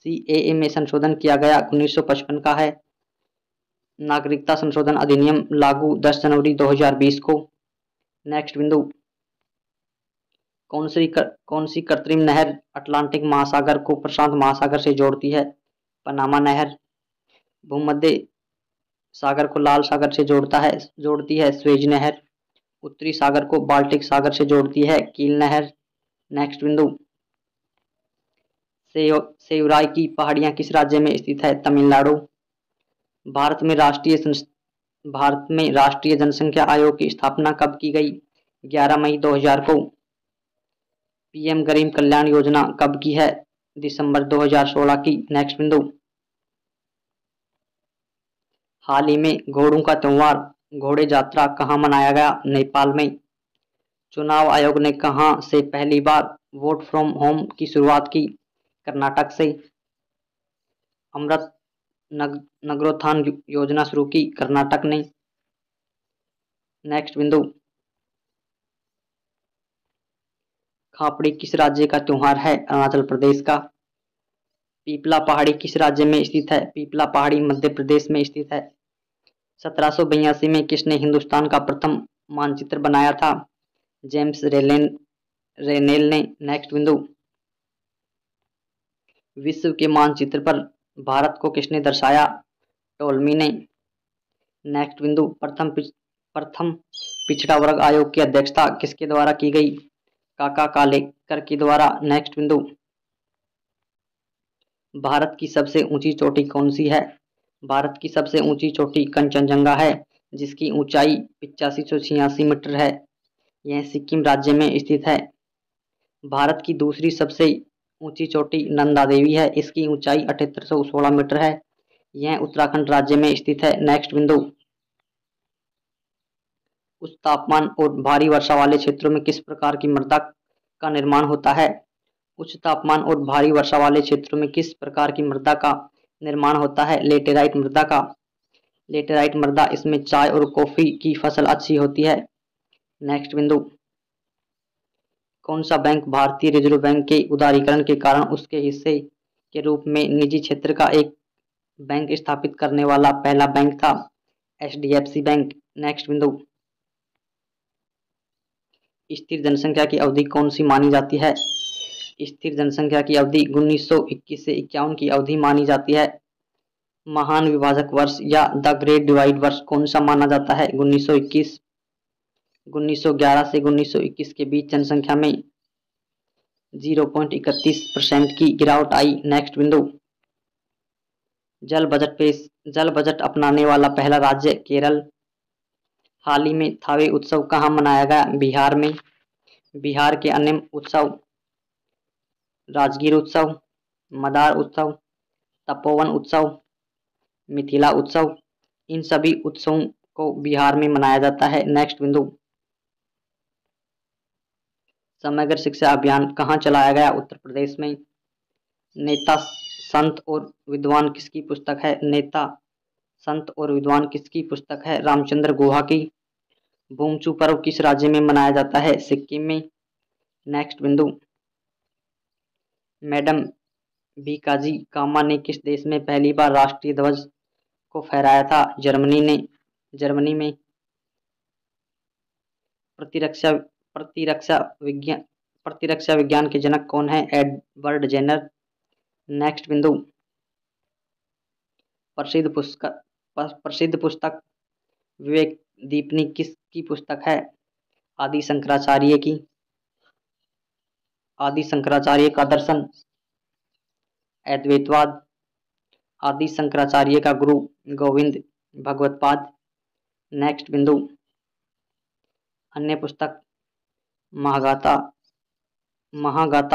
सीएए में संशोधन किया गया? 1955 का है। नागरिकता संशोधन अधिनियम लागू 10 जनवरी 2020 को। नेक्स्ट बिंदु, कौन सी कृत्रिम नहर अटलांटिक महासागर को प्रशांत महासागर से जोड़ती है? पनामा नहर। भूमध्य सागर को लाल सागर से जोड़ती है स्वेज नहर। उत्तरी सागर को बाल्टिक सागर से जोड़ती है कील नहर। नेक्स्ट बिंदु, सेयुराई की पहाड़ियां किस राज्य में स्थित है? तमिलनाडु। भारत में राष्ट्रीय जनसंख्या आयोग की स्थापना कब की गई? 11 मई 2000 को। पीएम गरीब कल्याण योजना कब की है? दिसंबर 2016 की। नेक्स्ट बिंदु, हाल ही में घोड़ों का त्योहार घोड़े यात्रा कहाँ मनाया गया? नेपाल में। चुनाव आयोग ने कहां से पहली बार वोट फ्रॉम होम की शुरुआत की? कर्नाटक से। अमृत नगरोत्थान योजना शुरू की कर्नाटक ने। नेक्स्ट बिंदु, खापड़ी किस राज्य का त्योहार है? अरुणाचल प्रदेश का। पीपला पहाड़ी किस राज्य में स्थित है? पीपला पहाड़ी मध्य प्रदेश में स्थित है। 1782 में किसने हिंदुस्तान का प्रथम मानचित्र बनाया था? जेम्स रेनेल ने। नेक्स्ट बिंदु, विश्व के मानचित्र पर भारत को किसने दर्शाया? टोलमी ने। नेक्स्ट बिंदु, प्रथम पिछड़ा वर्ग आयोग की अध्यक्षता किसके द्वारा की गई? काका कालेकर के द्वारा। नेक्स्ट बिंदु, भारत की सबसे ऊंची चोटी कौन सी है? भारत की सबसे ऊंची चोटी कंचनजंगा है जिसकी ऊंचाई 8586 मीटर है। यह सिक्किम राज्य में स्थित है। भारत की दूसरी सबसे ऊंची चोटी नंदा देवी है, इसकी ऊंचाई 7816 मीटर है। यह उत्तराखंड राज्य में स्थित है। नेक्स्ट बिंदु, उच्च तापमान और भारी वर्षा वाले क्षेत्रों में किस प्रकार की मृदा का निर्माण होता है? उच्च तापमान और भारी वर्षा वाले क्षेत्रों में किस प्रकार की मृदा का निर्माण होता है? लेटेराइट मृदा का। लेटेराइट मृदा, इसमें चाय और कॉफी की फसल अच्छी होती है। नेक्स्ट बिंदु, कौन सा बैंक भारतीय रिजर्व बैंक के उदारीकरण के कारण उसके हिस्से के रूप में निजी क्षेत्र का एक बैंक स्थापित करने वाला पहला बैंक था? HDFC bank. नेक्स्ट बिंदु, स्थिर जनसंख्या की अवधि कौन सी मानी जाती है? स्थिर जनसंख्या की अवधि 1921 से 51 की अवधि मानी जाती है। महान विभाजक वर्ष या द ग्रेट डिवाइड वर्ष कौन सा माना जाता है? 1921। 1911 से 1921 के बीच जनसंख्या में 0.31% की गिरावट आई। नेक्स्ट बिंदु, जल बजट अपनाने वाला पहला राज्य केरल। हाल ही में थावे उत्सव कहाँ मनाया गया? बिहार में। बिहार के अन्य उत्सव राजगीर उत्सव, मदार उत्सव, तपोवन उत्सव, मिथिला उत्सव, इन सभी उत्सवों को बिहार में मनाया जाता है। नेक्स्ट बिंदु, समग्र शिक्षा अभियान कहाँ चलाया गया? उत्तर प्रदेश में। नेता संत और विद्वान किसकी पुस्तक है? नेता संत और विद्वान किसकी पुस्तक है? रामचंद्र गुहा की। बुंगचू पर्व किस राज्य में मनाया जाता है? सिक्किम में। नेक्स्ट बिंदु, मैडम भीकाजी कामा ने किस देश में पहली बार राष्ट्रीय ध्वज को फहराया था? जर्मनी में। प्रतिरक्षा विज्ञान के जनक कौन है? Edward Jenner. नेक्स्ट बिंदु, प्रसिद्ध पुस्तक विवेक दीपिनी किसकी पुस्तक है? आदि शंकराचार्य का दर्शन, अद्वैतवाद। आदि शंकराचार्य का गुरु गोविंद भगवत्पाद। नेक्स्ट बिंदु, अन्य पुस्तक Mahagatha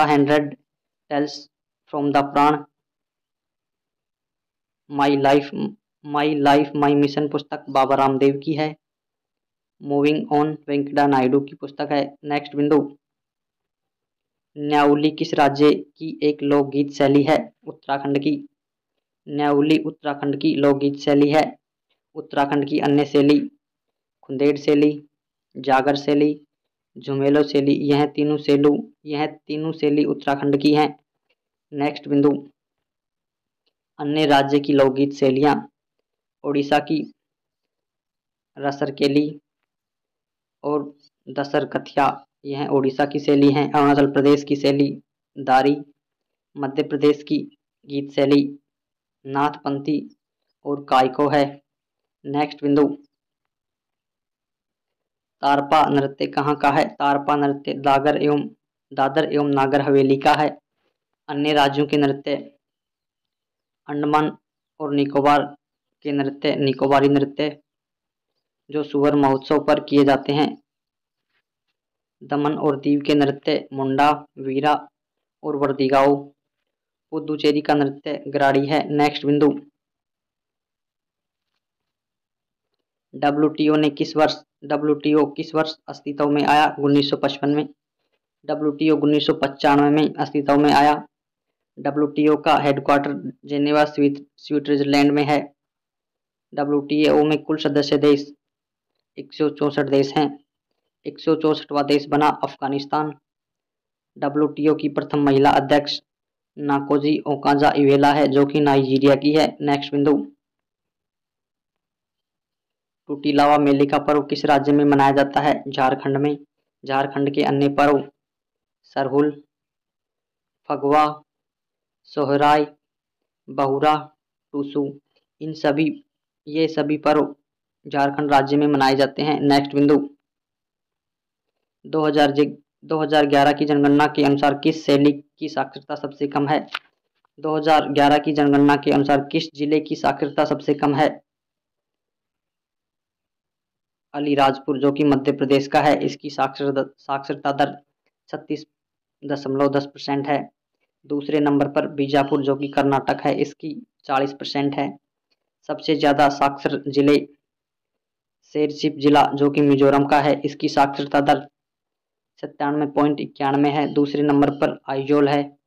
100 tales from the Purana. My life my mission पुस्तक बाबा रामदेव की है। मूविंग ऑन वेंकटा नायडू की पुस्तक है। नेक्स्ट बिंदु, न्याउली किस राज्य की एक लोकगीत शैली है? उत्तराखंड की। न्याउली उत्तराखंड की लोकगीत शैली है। उत्तराखंड की अन्य शैली खुंदेड़ शैली, जागर शैली, झुमेलो शैली, यह तीनों शैली उत्तराखंड की हैं। नेक्स्ट बिंदु, अन्य राज्य की लोकगीत शैलियाँ। उड़ीसा की रसरकेली और दसरकथिया, यह उड़ीसा की शैली हैं। अरुणाचल प्रदेश की शैली दारी। मध्य प्रदेश की गीत शैली नाथपंथी और कायको है। नेक्स्ट बिंदु, तारपा नृत्य कहाँ का है? तारपा नृत्य दादर एवं नागर हवेली का है। अन्य राज्यों के नृत्य, अंडमान और निकोबार के नृत्य निकोबारी नृत्य जो सुवर महोत्सव पर किए जाते हैं। दमन और दीव के नृत्य मुंडा, वीरा और वर्दिगाओ। पुदुचेरी का नृत्य गराड़ी है। नेक्स्ट बिंदु, डब्ल्यूटीओ किस वर्ष अस्तित्व में आया? 1955 में। डब्ल्यूटीओ 1995 में अस्तित्व में आया। डब्ल्यूटीओ का हेडक्वार्टर जेनेवा स्विट्जरलैंड में है। डब्ल्यूटीओ में कुल सदस्य देश 164 देश हैं। 164वां देश बना अफगानिस्तान। डब्ल्यूटीओ की प्रथम महिला अध्यक्ष नाकोजी ओकांजा इवेला है जो कि नाइजीरिया की है। नेक्स्ट बिंदु, टूटीलावा मेले का पर्व किस राज्य में मनाया जाता है? झारखंड में। झारखंड के अन्य पर्व सरहुल, फगवा, सोहराय, बहुरा, टूसू, ये सभी पर्व झारखंड राज्य में मनाए जाते हैं। नेक्स्ट बिंदु, 2011 की जनगणना के अनुसार किस शैली की साक्षरता सबसे कम है? 2011 की जनगणना के अनुसार किस जिले की साक्षरता सबसे कम है? अलीराजपुर जो कि मध्य प्रदेश का है। इसकी साक्षरता दर 36.10% है। दूसरे नंबर पर बीजापुर जो कि कर्नाटक है, इसकी 40% है। सबसे ज़्यादा साक्षर जिले शेरशिप जिला जो कि मिजोरम का है, इसकी साक्षरता दर 97.91 है। दूसरे नंबर पर आइजोल है।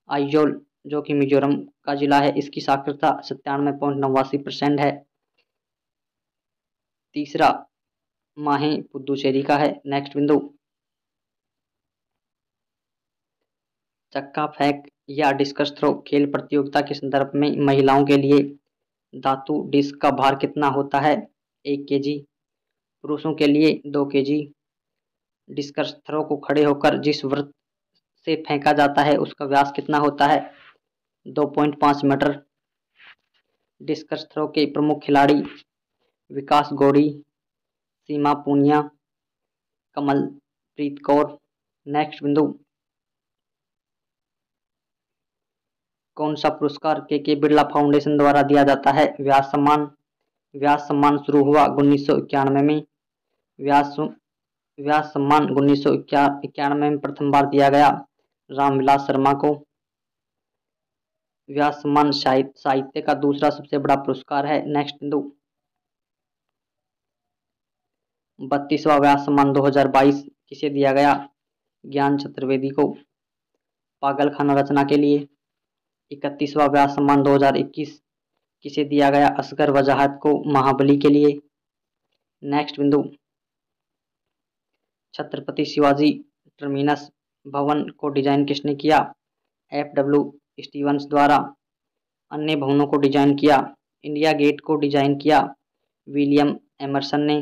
आइजोल जो कि मिजोरम का जिला है, इसकी साक्षरता 97.89% है। तीसरा माहे पुदुचेरी का है। नेक्स्ट बिंदु, चक्का फेंक या डिस्कस थ्रो खेल प्रतियोगिता के संदर्भ में महिलाओं के लिए धातु डिस्क का भार कितना होता है? 1 kg। पुरुषों के लिए 2 kg। डिस्कस थ्रो को खड़े होकर जिस वृत्त से फेंका जाता है उसका व्यास कितना होता है? 2.5 मीटर। डिस्कस थ्रो के प्रमुख खिलाड़ी विकास गौरी, सीमा पूनिया, कमलप्रीत कौर। नेक्स्ट बिंदु, कौन सा पुरस्कार के बिरला फाउंडेशन द्वारा दिया जाता है? व्यास सम्मान शुरू हुआ 1991 में। व्यास सम्मान 1991 में प्रथम बार दिया गया रामविलास शर्मा को। व्यास सम्मान साहित्य का दूसरा सबसे बड़ा पुरस्कार है। नेक्स्ट बिंदु। 32वां व्यास सम्मान 2022 किसे दिया गया? ज्ञान चतुर्वेदी को पागलखाना रचना के लिए। 31वां व्यास सम्मान 2021 किसे दिया गया? असगर वजाहत को महाबली के लिए। नेक्स्ट बिंदु। छत्रपति शिवाजी टर्मिनस भवन को डिजाइन किसने किया? FW स्टीवंस द्वारा। अन्य भवनों को डिजाइन किया। इंडिया गेट को डिजाइन किया विलियम एमरसन ने।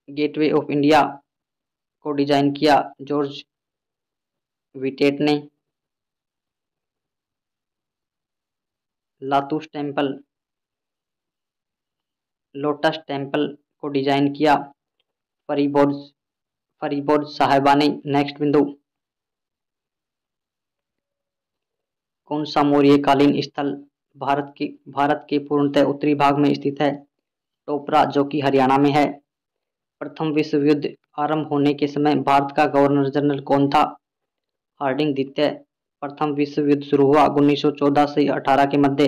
गेटवे ऑफ इंडिया को डिजाइन किया जॉर्ज विटेट ने। लोटस टेम्पल को डिजाइन किया फरीबोर्ड साहिबा ने। नेक्स्ट बिंदु। कौन सा मौर्यकालीन स्थल भारत के पूर्णतः उत्तरी भाग में स्थित है? टोपरा, जो कि हरियाणा में है। प्रथम विश्व युद्ध आरंभ होने के समय भारत का गवर्नर जनरल कौन था? हार्डिंग द्वितीय। प्रथम विश्व युद्ध शुरू हुआ 1914 से 18 के मध्य।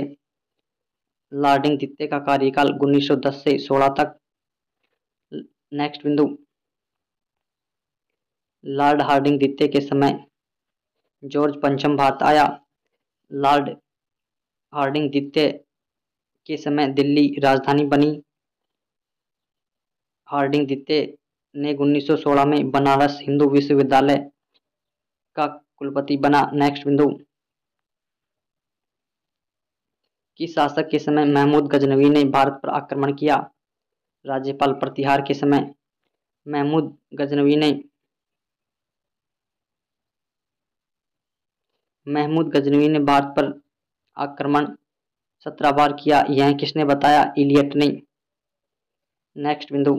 हार्डिंग द्वितीय का कार्यकाल 1910 से 16 तक। नेक्स्ट बिंदु। लॉर्ड हार्डिंग द्वितीय के समय जॉर्ज पंचम भारत आया। लॉर्ड हार्डिंग द्वितीय के समय दिल्ली राजधानी बनी। हार्डिंग द्वितीय ने 1916 में बनारस हिंदू विश्वविद्यालय का कुलपति बना। नेक्स्ट बिंदु। किस शासक के समय महमूद गजनवी ने भारत पर आक्रमण किया? राज्यपाल प्रतिहार के समय महमूद गजनवी ने भारत पर आक्रमण 17 बार किया। यह किसने बताया? इलियट ने। नेक्स्ट बिंदु।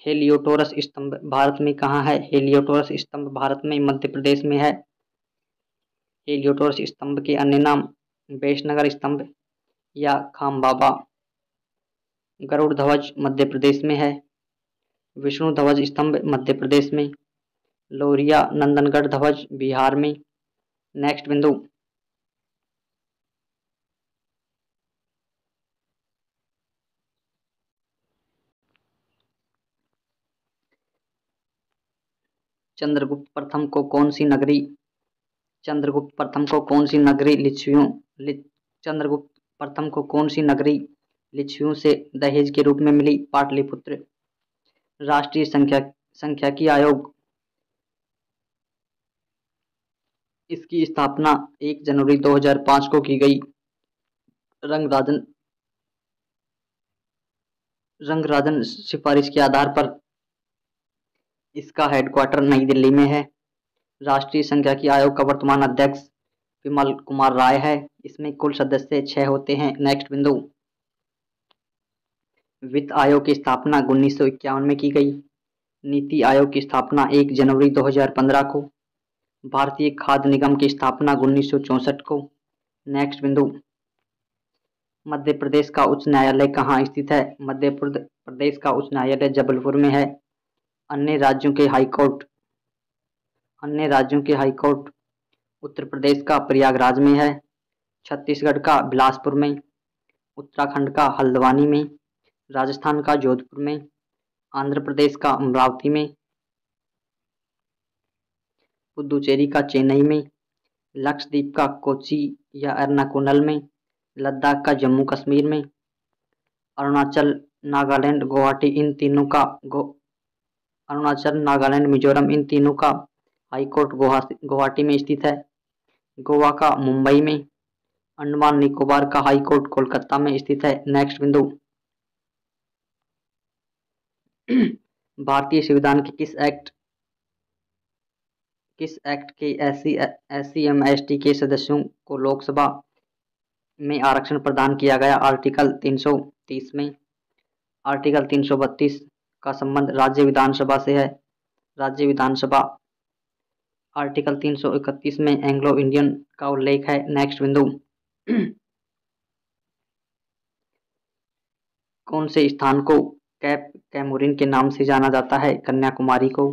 हेलियोटोरस स्तंभ भारत में कहाँ है? हेलियोटोरस स्तंभ भारत में मध्य प्रदेश में है। हेलियोटोरस स्तंभ के अन्य नाम वैशनगर स्तंभ या खामबाबा। गरुड़ ध्वज मध्य प्रदेश में है। विष्णु ध्वज स्तंभ मध्य प्रदेश में। लोरिया नंदनगढ़ ध्वज बिहार में। नेक्स्ट बिंदु। चंद्रगुप्त प्रथम को कौन सी नगरी लिच्छवियों से दहेज के रूप में मिली? पाटलिपुत्र। राष्ट्रीय सांख्यिकी आयोग इसकी स्थापना 1 जनवरी 2005 को की गई। रंगराजन सिफारिश के आधार पर इसका हेडक्वार्टर नई दिल्ली में है। राष्ट्रीय सांख्यिकी आयोग का वर्तमान अध्यक्ष विमल कुमार राय है। इसमें कुल सदस्य 6 होते हैं। नेक्स्ट बिंदु। वित्त आयोग की स्थापना 1951 में की गई। नीति आयोग की स्थापना 1 जनवरी 2015 को। भारतीय खाद्य निगम की स्थापना 1964 को। नेक्स्ट बिंदु। मध्य प्रदेश का उच्च न्यायालय कहाँ स्थित है? मध्य प्रदेश का उच्च न्यायालय जबलपुर में है। अन्य राज्यों के हाईकोर्ट उत्तर प्रदेश का प्रयागराज में है। छत्तीसगढ़ का बिलासपुर में। उत्तराखंड का हल्द्वानी में। राजस्थान का जोधपुर में। आंध्र प्रदेश का अमरावती में। पुदुचेरी का चेन्नई में। लक्षद्वीप का कोच्चि या एर्नाकुलम में। लद्दाख का जम्मू कश्मीर में। अरुणाचल नागालैंड मिजोरम इन तीनों का हाईकोर्ट गुवाहाटी में स्थित है। गोवा का मुंबई में। अंडमान निकोबार का हाईकोर्ट कोलकाता में स्थित है। नेक्स्ट बिंदु। भारतीय संविधान के किस एक्ट के SC/ST के सदस्यों को लोकसभा में आरक्षण प्रदान किया गया? आर्टिकल 330 में। आर्टिकल 332 का संबंध राज्य विधानसभा से है। राज्य विधानसभा। आर्टिकल 331 में एंग्लो इंडियन का उल्लेख है। नेक्स्ट बिंदु। कौन से स्थान को कैप कैमोरिन के नाम से जाना जाता है? कन्याकुमारी को।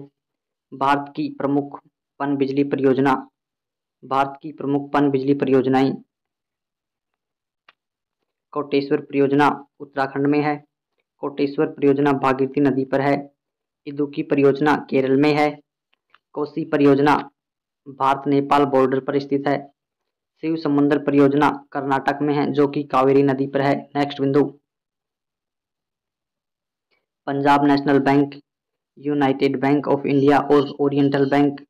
भारत की प्रमुख पनबिजली परियोजना। भारत की प्रमुख पनबिजली परियोजनाएं। कोटेश्वर परियोजना उत्तराखंड में है। कोटेश्वर परियोजना भागीरथी नदी पर है। इदुक्की परियोजना केरल में है। कोसी परियोजना भारत नेपाल बॉर्डर पर स्थित है। शिव समुद्र परियोजना कर्नाटक में है जो कि कावेरी नदी पर है। नेक्स्ट बिंदु। Punjab national bank, United bank of India और ओरिएंटल बैंक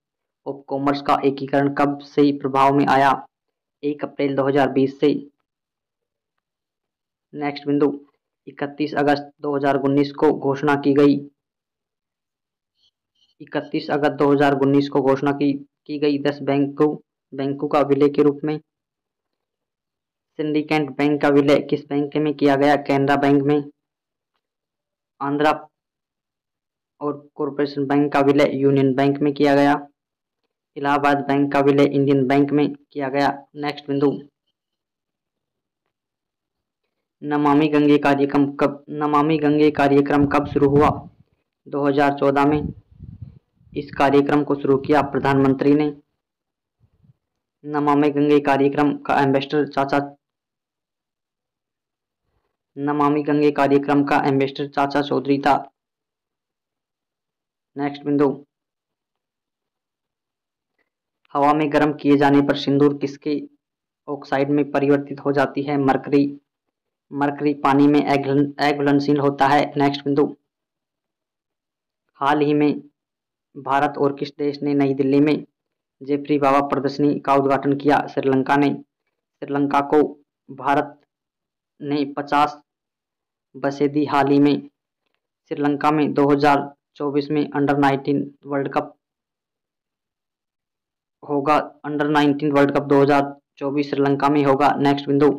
ऑफ कॉमर्स का एकीकरण कब से प्रभाव में आया? 1 अप्रैल 2020 से। नेक्स्ट बिंदु। 31 अगस्त 2019 को घोषणा की गई। 31 अगस्त 2019 को घोषणा की गई 10 बैंकों का विलय के रूप में। सिंडिकेट बैंक का विलय किस बैंक में किया गया? कैनरा बैंक में। आंध्रा और कॉरपोरेशन बैंक का विलय यूनियन बैंक में किया गया। इलाहाबाद बैंक का विलय इंडियन बैंक में किया गया। नेक्स्ट बिंदु। नमामि गंगे कार्यक्रम कब शुरू हुआ? 2014 में। इस कार्यक्रम को शुरू किया प्रधानमंत्री ने। नमामि गंगे कार्यक्रम का एम्बेसडर चाचा चौधरी था। नेक्स्ट बिंदु। हवा में गर्म किए जाने पर सिंदूर किसके ऑक्साइड में परिवर्तित हो जाती है? मरकरी। मरकरी पानी में अघुलनशील होता है। नेक्स्ट बिंदु। हाल ही में भारत और किस देश ने नई दिल्ली में जेफरी बाबा प्रदर्शनी का उद्घाटन किया? श्रीलंका ने। श्रीलंका को भारत ने 50 बसें दी। हाल ही में श्रीलंका में 2024 में अंडर 19 वर्ल्ड कप होगा। अंडर 19 वर्ल्ड कप 2024 श्रीलंका में होगा। नेक्स्ट बिंदु।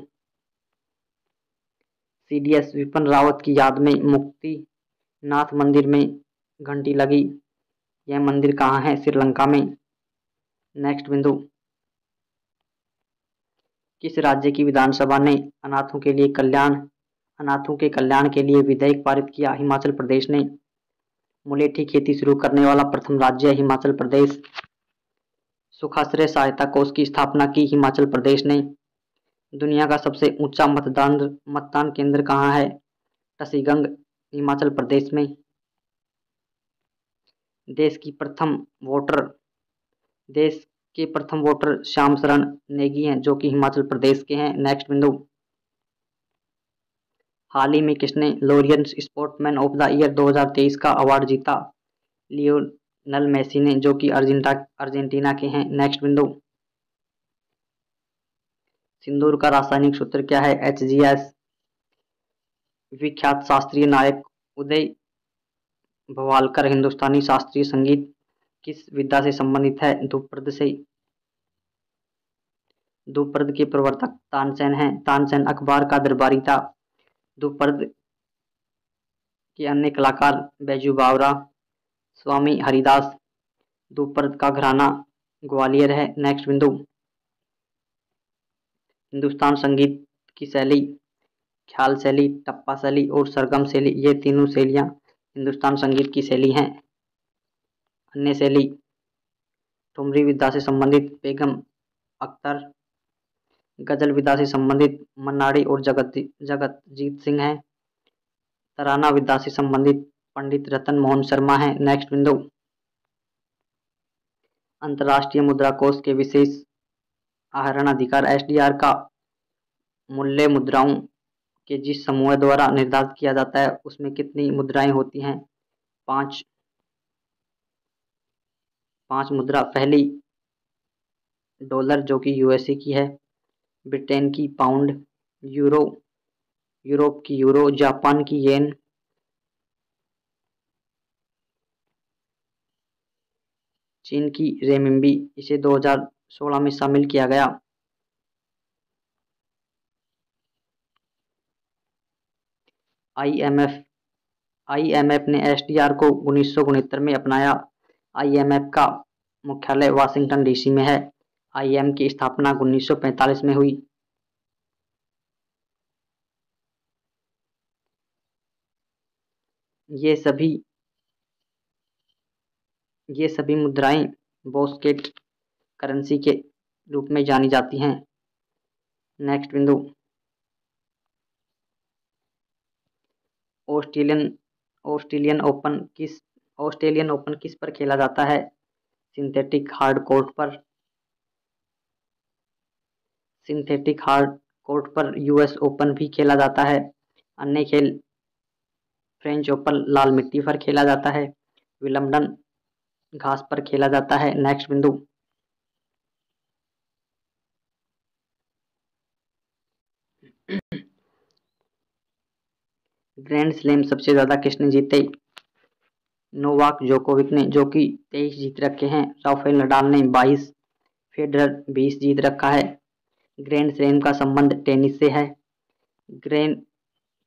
सीडीएस विपिन रावत की याद में मुक्तिनाथ मंदिर में घंटी लगी। यह मंदिर कहाँ है? श्रीलंका में। नेक्स्ट बिंदु। किस राज्य की विधानसभा ने अनाथों के कल्याण के लिए विधेयक पारित किया? हिमाचल प्रदेश ने। मुलेठी खेती शुरू करने वाला प्रथम राज्य है हिमाचल प्रदेश। सुखाश्रय सहायता कोष की स्थापना की हिमाचल प्रदेश ने। दुनिया का सबसे ऊंचा मतदान केंद्र कहाँ है? टसीगंग, हिमाचल प्रदेश में। देश के प्रथम वोटर श्याम शरण नेगी हैं जो कि हिमाचल प्रदेश के हैं। नेक्स्ट बिंदु। हाल ही में किसने L'Oréal sportsman of the year 2023 का अवार्ड जीता? लियोनेल मेसी ने जो कि अर्जेंटीना के हैं। नेक्स्ट बिंदु। सिंदूर का रासायनिक सूत्र क्या है? HGS। विख्यात शास्त्रीय नायक उदय भवालकर हिंदुस्तानी शास्त्रीय संगीत किस विधा से संबंधित है? ध्रुपद से। ध्रुपद के प्रवर्तक तानसेन हैं। तानसेन अखबार का दरबारी था। ध्रुपद के अन्य कलाकार बैजू बावरा, स्वामी हरिदास। ध्रुपद का घराना ग्वालियर है। नेक्स्ट बिंदु। हिंदुस्तान संगीत की शैली ख्याल शैली, टप्पा शैली और सरगम शैली, ये तीनों शैलियाँ हिंदुस्तान संगीत की शैली हैं। अन्य शैली ठुमरी विधा से संबंधित बेगम अख्तर, गजल विधा से संबंधित मन्नाडी और जगतजीत सिंह हैं। तराना विधा से संबंधित पंडित रतन मोहन शर्मा हैं। नेक्स्ट बिंदु। अंतर्राष्ट्रीय मुद्रा कोष के विशेष आहरण अधिकार SDR का मूल्य मुद्राओं के जिस समूह द्वारा निर्धारित किया जाता है उसमें कितनी मुद्राएं होती हैं? 5 मुद्रा। पहली डॉलर जो कि USA की है, ब्रिटेन की पाउंड, यूरोप की यूरो, जापान की येन, चीन की रेमिनबी। इसे 2016 में शामिल किया गया। IMF ने SDR को 1969 में अपनाया। IMF का मुख्यालय वाशिंगटन DC में है। IMF की स्थापना 1945 में हुई। ये सभी ये सभी मुद्राएं बॉस्केट करेंसी के रूप में जानी जाती हैं। नेक्स्ट बिंदु, ऑस्ट्रेलियन ऑस्ट्रेलियन ओपन किस पर खेला जाता है? सिंथेटिक हार्ड कोर्ट पर। सिंथेटिक हार्ड कोर्ट पर यूएस ओपन भी खेला जाता है। अन्य खेल फ्रेंच ओपन लाल मिट्टी पर खेला जाता है। विंबलडन घास पर खेला जाता है। नेक्स्ट बिंदु, ग्रैंड स्लैम सबसे ज्यादा किसने जीते? नोवाक जोकोविक ने, जो कि 23 जीत रखे हैं। राफेल नडाल ने 22, फेडरर 20 जीत रखा है। ग्रैंड स्लैम का संबंध टेनिस से है। ग्रैंड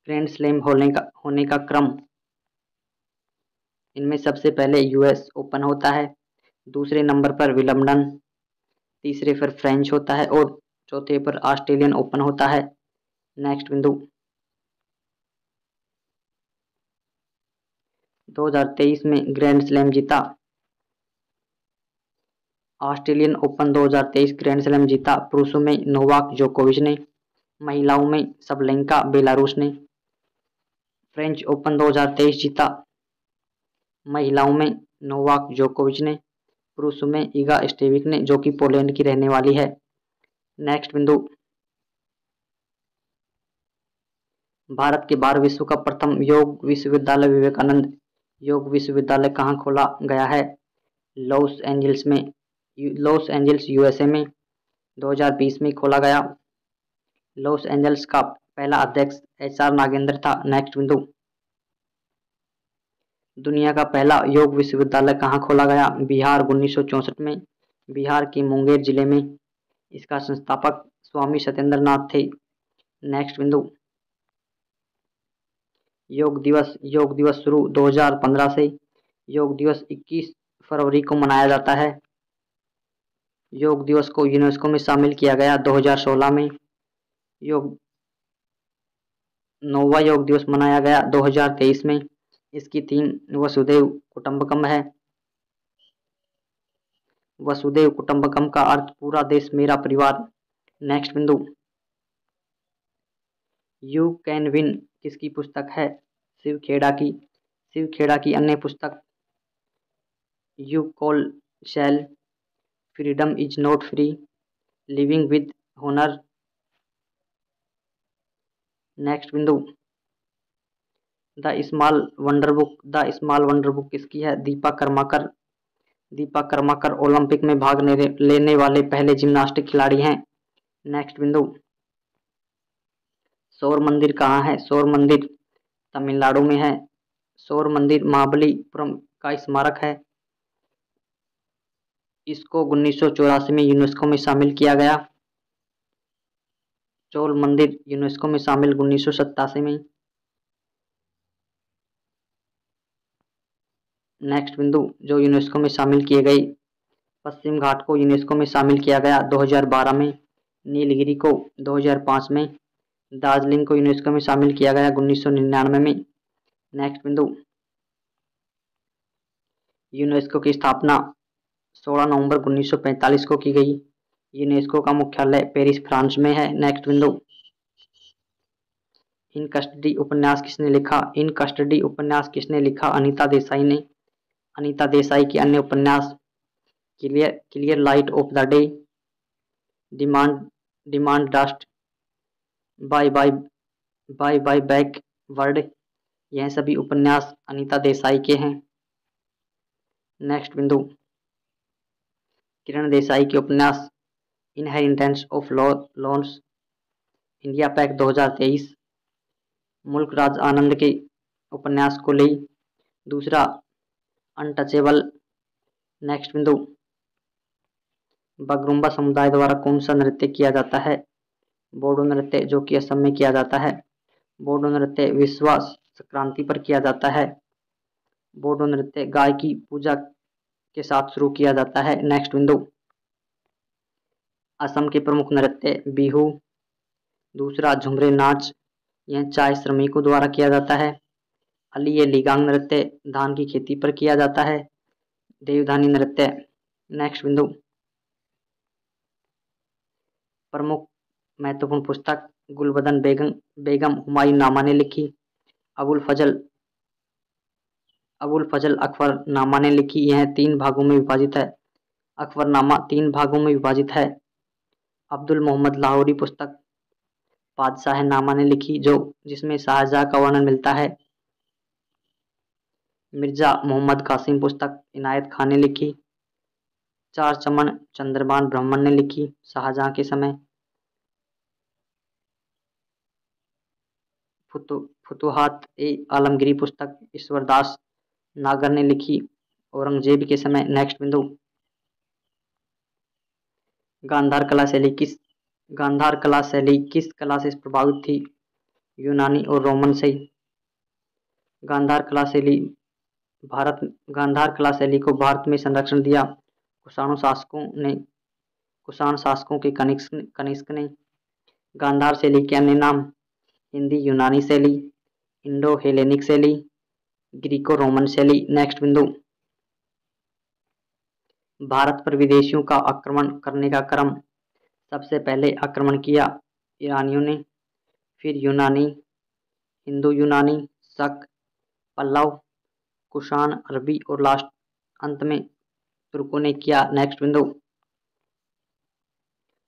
ग्रैंड स्लैम होने का क्रम, इनमें सबसे पहले यूएस ओपन होता है, दूसरे नंबर पर विंबलडन, तीसरे पर फ्रेंच होता है और चौथे पर ऑस्ट्रेलियन ओपन होता है। नेक्स्ट बिंदु, 2023 में ग्रैंड स्लैम जीता। ऑस्ट्रेलियन ओपन 2023 ग्रैंड स्लैम जीता पुरुषों में नोवाक जोकोविच ने, महिलाओं में सबलेंका बेलारूस ने। फ्रेंच ओपन 2023 जीता, महिलाओं में नोवाक जोकोविच ने, पुरुषों में इगा स्टेविक ने, जो कि पोलैंड की रहने वाली है। नेक्स्ट बिंदु, भारत के बाहर विश्व का प्रथम योग विश्वविद्यालय विवेकानंद योग विश्वविद्यालय कहाँ खोला गया है? लॉस एंजल्स यूएसए में 2020 में खोला गया। लॉस एंजल्स का पहला अध्यक्ष एचआर नागेंद्र था। नेक्स्ट बिंदु, दुनिया का पहला योग विश्वविद्यालय कहाँ खोला गया? बिहार 1964 में, बिहार के मुंगेर जिले में। इसका संस्थापक स्वामी सत्येंद्र नाथ थे। नेक्स्ट बिंदु, योग दिवस शुरू 2015 से। योग दिवस 21 फरवरी को मनाया जाता है। योग दिवस को यूनेस्को में शामिल किया गया 2016 में। नौवां योग दिवस मनाया गया 2023 में। इसकी थीम वसुधैव कुटुंबकम है। वसुधैव कुटुंबकम का अर्थ पूरा देश मेरा परिवार। नेक्स्ट बिंदु, यू कैन विन किसकी पुस्तक है? शिव खेड़ा की अन्य पुस्तक you call shell, freedom is not free, living with honour. Next बिंदु, द स्मॉल वंडर बुक किसकी है? दीपा कर्माकर ओलंपिक में भाग लेने वाले पहले जिम्नास्टिक खिलाड़ी हैं। नेक्स्ट बिंदु, सौर मंदिर कहाँ है? सौर मंदिर तमिलनाडु में है। सौर मंदिर महाबलीपुरम का स्मारक है। इसको 1984 में यूनेस्को में शामिल किया गया। चोल मंदिर यूनेस्को में शामिल 1987 में। नेक्स्ट बिंदु, जो यूनेस्को में शामिल किए गए, पश्चिम घाट को यूनेस्को में शामिल किया गया 2012 में, नीलगिरी को 2005 में, दार्जिलिंग को यूनेस्को में शामिल किया गया 1999 में। नेक्स्ट बिंदु, यूनेस्को की स्थापना 16 नवंबर 1945 को की गई। यूनेस्को का मुख्यालय पेरिस फ्रांस में है। नेक्स्ट बिंदु, इन कस्टडी उपन्यास किसने लिखा? इन कस्टडी उपन्यास किसने लिखा? अनीता देसाई ने। अनीता देसाई के अन्य उपन्यास clear light of the day, diamond dust, bye bye blackbird, यह सभी उपन्यास अनीता देसाई के हैं। नेक्स्ट बिंदु, किरण देसाई के उपन्यास inheritance of loss, India pack 2023, Mulk Raj Anand के उपन्यास को ली, दूसरा अनटचेबल। नेक्स्ट बिंदु, बगरुम्बा समुदाय द्वारा कौन सा नृत्य किया जाता है? बोडो नृत्य, जो कि असम में किया जाता है। बोडो नृत्य विश्व संक्रांति पर किया जाता है। बोडो नृत्य गाय की पूजा के साथ शुरू किया जाता है। नेक्स्ट बिंदु, असम के प्रमुख नृत्य बिहू, दूसरा झुमरे नाच, यह चाय श्रमिकों द्वारा किया जाता है। अली ये लिगांग नृत्य धान की खेती पर किया जाता है। देवधानी नृत्य। नेक्स्ट बिंदु, प्रमुख महत्वपूर्ण पुस्तक गुलबदन बेगम हुमायूं नामा ने लिखी। अबुल फजल अकबरनामा ने लिखी। यह 3 भागों में विभाजित है। अकबरनामा 3 भागों में विभाजित है। अब्दुल मोहम्मद लाहौरी पुस्तक बादशाहनामा ने लिखी, जिसमें शाहजहां का वर्णन मिलता है। मिर्जा मोहम्मद कासिम पुस्तक इनायत खान ने लिखी। 4 चमन चंद्रभान ब्राह्मण ने लिखी शाहजहां के समय। फुतुहात ए आलमगीरी पुस्तक ईश्वरदास नागर ने लिखी औरंगजेब के समय। नेक्स्ट बिंदु, गांधार कला शैली किस कला से प्रभावित थी? यूनानी और रोमन से। गांधार कला शैली को भारत में संरक्षण दिया कुषाण शासकों के कनिष्क ने। गांधार शैली के अन्य नाम हिंदी यूनानी शैली, इंडो हेलेनिक शैली, ग्रीको रोमन शैली। नेक्स्ट बिंदु, भारत पर विदेशियों का आक्रमण करने का क्रम। सबसे पहले आक्रमण किया ईरानियों ने, फिर यूनानी, हिंदू यूनानी, शक, पल्लव, कुषाण, अरबी और अंत में तुर्कों ने किया। नेक्स्ट बिंदु,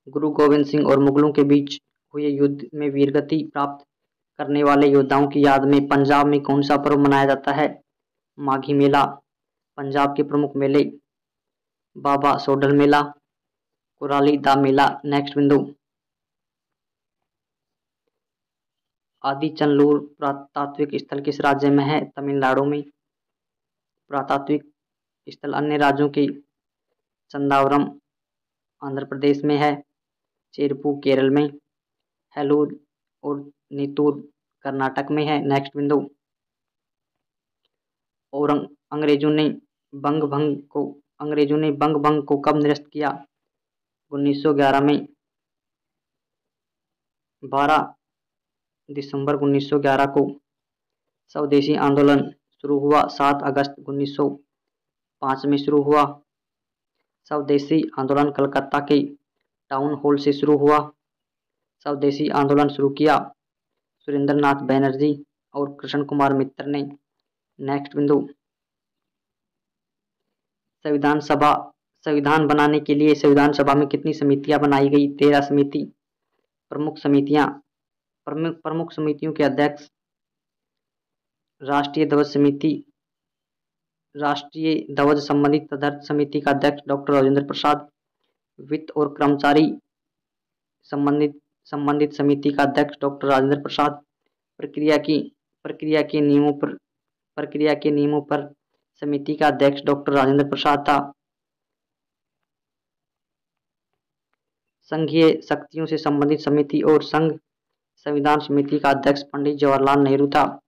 गुरु गोविंद सिंह और मुगलों के बीच हुए युद्ध में वीरगति प्राप्त करने वाले योद्धाओं की याद में पंजाब में कौन सा पर्व मनाया जाता है? माघी मेला। पंजाब के प्रमुख मेले बाबा सोडल मेला, कुराली दा मेला। नेक्स्ट बिंदु, आदि चंदलूर पुरातात्विक स्थल किस राज्य में है? तमिलनाडु में। पुरातात्विक स्थल अन्य राज्यों के चंदावरम आंध्र प्रदेश में है, चेरपू केरल में, हेलूर और नीतूर कर्नाटक में है। नेक्स्ट बिंदु, और अंग्रेजों ने बंग भंग को कब निरस्त किया? 1911 में। 12 दिसंबर 1911 को स्वदेशी आंदोलन शुरू हुआ। 7 अगस्त 1905 में शुरू हुआ। स्वदेशी आंदोलन कलकत्ता के टाउन हॉल से शुरू हुआ। स्वदेशी आंदोलन शुरू किया सुरेंद्रनाथ बैनर्जी और कृष्ण कुमार मित्र ने। नेक्स्ट बिंदु, संविधान बनाने के लिए संविधान सभा में कितनी समितियां बनाई गई? 13 समिति। प्रमुख समितियों के अध्यक्ष राष्ट्रीय ध्वज संबंधित तदर्थ समिति का अध्यक्ष डॉक्टर राजेंद्र प्रसाद, वित्त और कर्मचारी संबंधित समिति का अध्यक्ष डॉक्टर राजेंद्र प्रसाद, प्रक्रिया के नियमों पर समिति का अध्यक्ष डॉक्टर राजेंद्र प्रसाद था। संघीय शक्तियों से संबंधित समिति और संघ संविधान समिति का अध्यक्ष पंडित जवाहरलाल नेहरू था।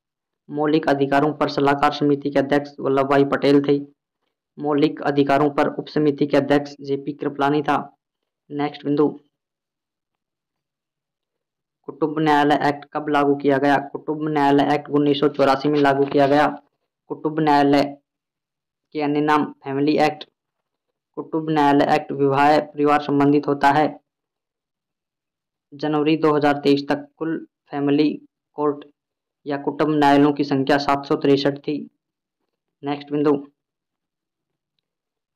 मौलिक अधिकारों पर सलाहकार समिति के अध्यक्ष वल्लभ भाई पटेल थे। मौलिक अधिकारों पर उप समिति के अध्यक्ष जेपी कृपलानी था। नेक्स्ट बिंदु, कुटुंब न्यायालय एक्ट कब लागू किया गया? कुटुंब न्यायालय एक्ट 1984 में लागू किया गया। कुटुंब न्यायालय के अन्य नाम फैमिली एक्ट। कुटुंब न्यायालय एक्ट विवाह परिवार संबंधित होता है। जनवरी 2023 तक कुल फैमिली कोर्ट या कुटुंब न्यायालयों की संख्या 763 थी। नेक्स्ट बिंदु,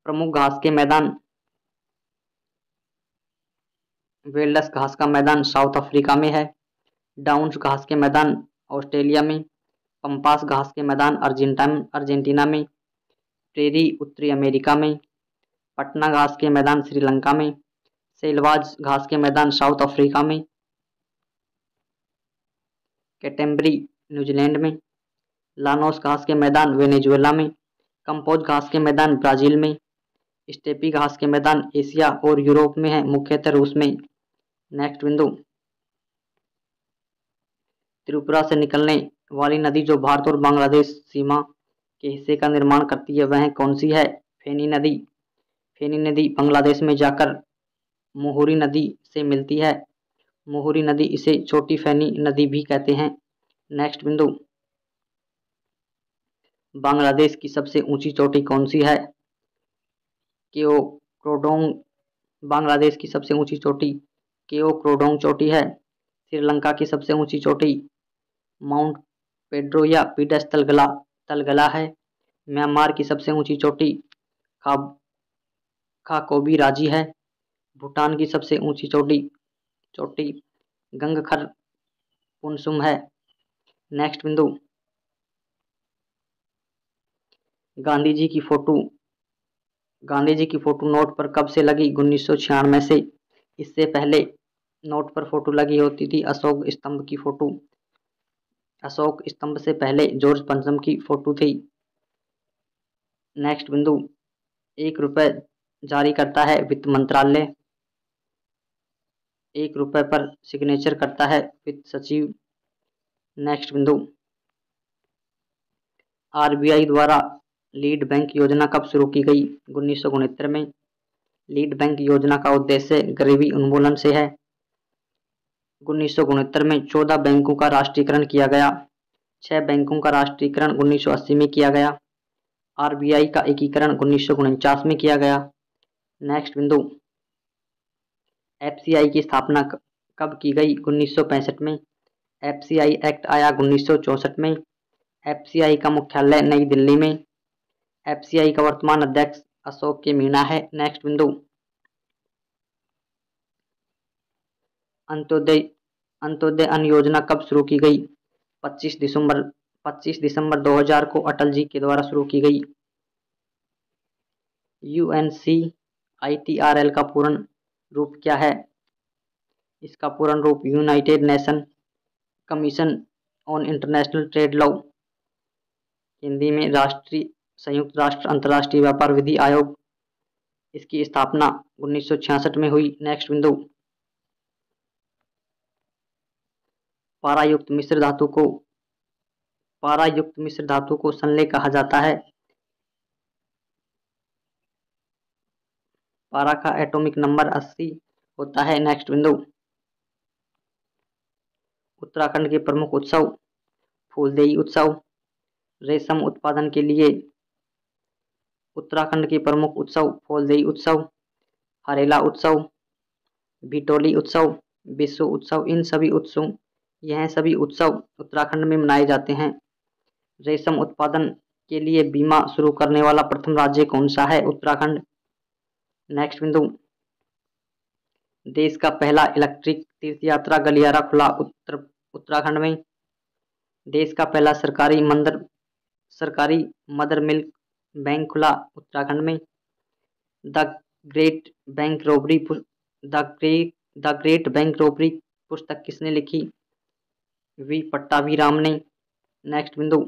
प्रमुख घास के मैदान। वेल्डस घास का मैदान साउथ अफ्रीका में है। डाउन्स घास के मैदान ऑस्ट्रेलिया में। पंपास घास के मैदान अर्जेंटीना में। प्रेरी उत्तरी अमेरिका में। पटना घास के मैदान श्रीलंका में। सेलवाज घास के मैदान साउथ अफ्रीका में। कैटेम्बरी न्यूजीलैंड में। लानोस घास के मैदान वेनेजुएला में। कंपोज घास के मैदान ब्राजील में। स्टेपी घास के मैदान एशिया और यूरोप में है, मुख्यतः रूस में। नेक्स्ट बिंदु, त्रिपुरा से निकलने वाली नदी जो भारत और बांग्लादेश सीमा के हिस्से का निर्माण करती है वह कौन सी है? फेनी नदी। फेनी नदी बांग्लादेश में जाकर मुहुरी नदी से मिलती है। मुहुरी नदी इसे छोटी फेनी नदी भी कहते हैं। नेक्स्ट बिंदु, बांग्लादेश की सबसे ऊंची चोटी कौन सी है? केओ क्रोडोंग बांग्लादेश की सबसे ऊंची चोटी केओ क्रोडोंग चोटी है। श्रीलंका की सबसे ऊंची चोटी माउंट पेड्रो या पीडस तलगला है। म्यांमार की सबसे ऊंची चोटी खाकोबी राजी है। भूटान की सबसे ऊंची चोटी गंगखर पुनसुम है। नेक्स्ट बिंदु, गांधी जी की फोटो नोट पर कब से लगी? 1996 से। इससे पहले नोट पर फोटो लगी होती थी अशोक स्तंभ से पहले जॉर्ज पंचम की फोटो थी। नेक्स्ट बिंदु, 1 रुपये जारी करता है वित्त मंत्रालय। 1 रुपये पर सिग्नेचर करता है वित्त सचिव। नेक्स्ट बिंदु, आरबीआई द्वारा लीड बैंक योजना कब शुरू की गई? 1969 में। लीड बैंक योजना का उद्देश्य गरीबी उन्मूलन से है। 1969 में 14 बैंकों का राष्ट्रीयकरण किया गया। 6 बैंकों का राष्ट्रीयकरण 1980 में किया गया। आरबीआई का एकीकरण 1949 में किया गया। नेक्स्ट बिंदु, एफसीआई की स्थापना कब की गई? 1965 में। एफसीआई एक्ट आया 1964 में। एफसीआई का मुख्यालय नई दिल्ली में। एफसीआई का वर्तमान अध्यक्ष अशोक के मीणा है। नेक्स्ट बिंदु, अंत्योदय अन्न योजना कब शुरू की गई? 25 दिसंबर 2000 को अटल जी के द्वारा शुरू की गई। यूएनसीआईटीआरएल का पूर्ण रूप क्या है? इसका पूर्ण रूप United nation commission on international trade law, Hindi में संयुक्त राष्ट्र अंतर्राष्ट्रीय व्यापार विधि आयोग। इसकी स्थापना 1966 में हुई। नेक्स्ट बिंदु, पारायुक्त मिश्र धातु को संलेख कहा जाता है। पारा का एटॉमिक नंबर 80 होता है। नेक्स्ट बिंदु, उत्तराखंड के प्रमुख उत्सव फूलदेई उत्सव। रेशम उत्पादन के लिए उत्तराखंड के प्रमुख उत्सव फूलदेई उत्सव, हरेला उत्सव, भिटोली उत्सव, विश्व उत्सव। यह सभी उत्सव उत्तराखंड में मनाए जाते हैं। रेशम उत्पादन के लिए बीमा शुरू करने वाला प्रथम राज्य कौन सा है? उत्तराखंड। नेक्स्ट बिंदु, देश का पहला इलेक्ट्रिक तीर्थ यात्रा गलियारा खुला उत्तराखंड में। देश का पहला सरकारी मदर मिल्क बैंक खुला उत्तराखंड में। द ग्रेट बैंक रॉबरी पुस्तक किसने लिखी? वी पट्टाभीराम ने। नेक्स्ट बिंदु,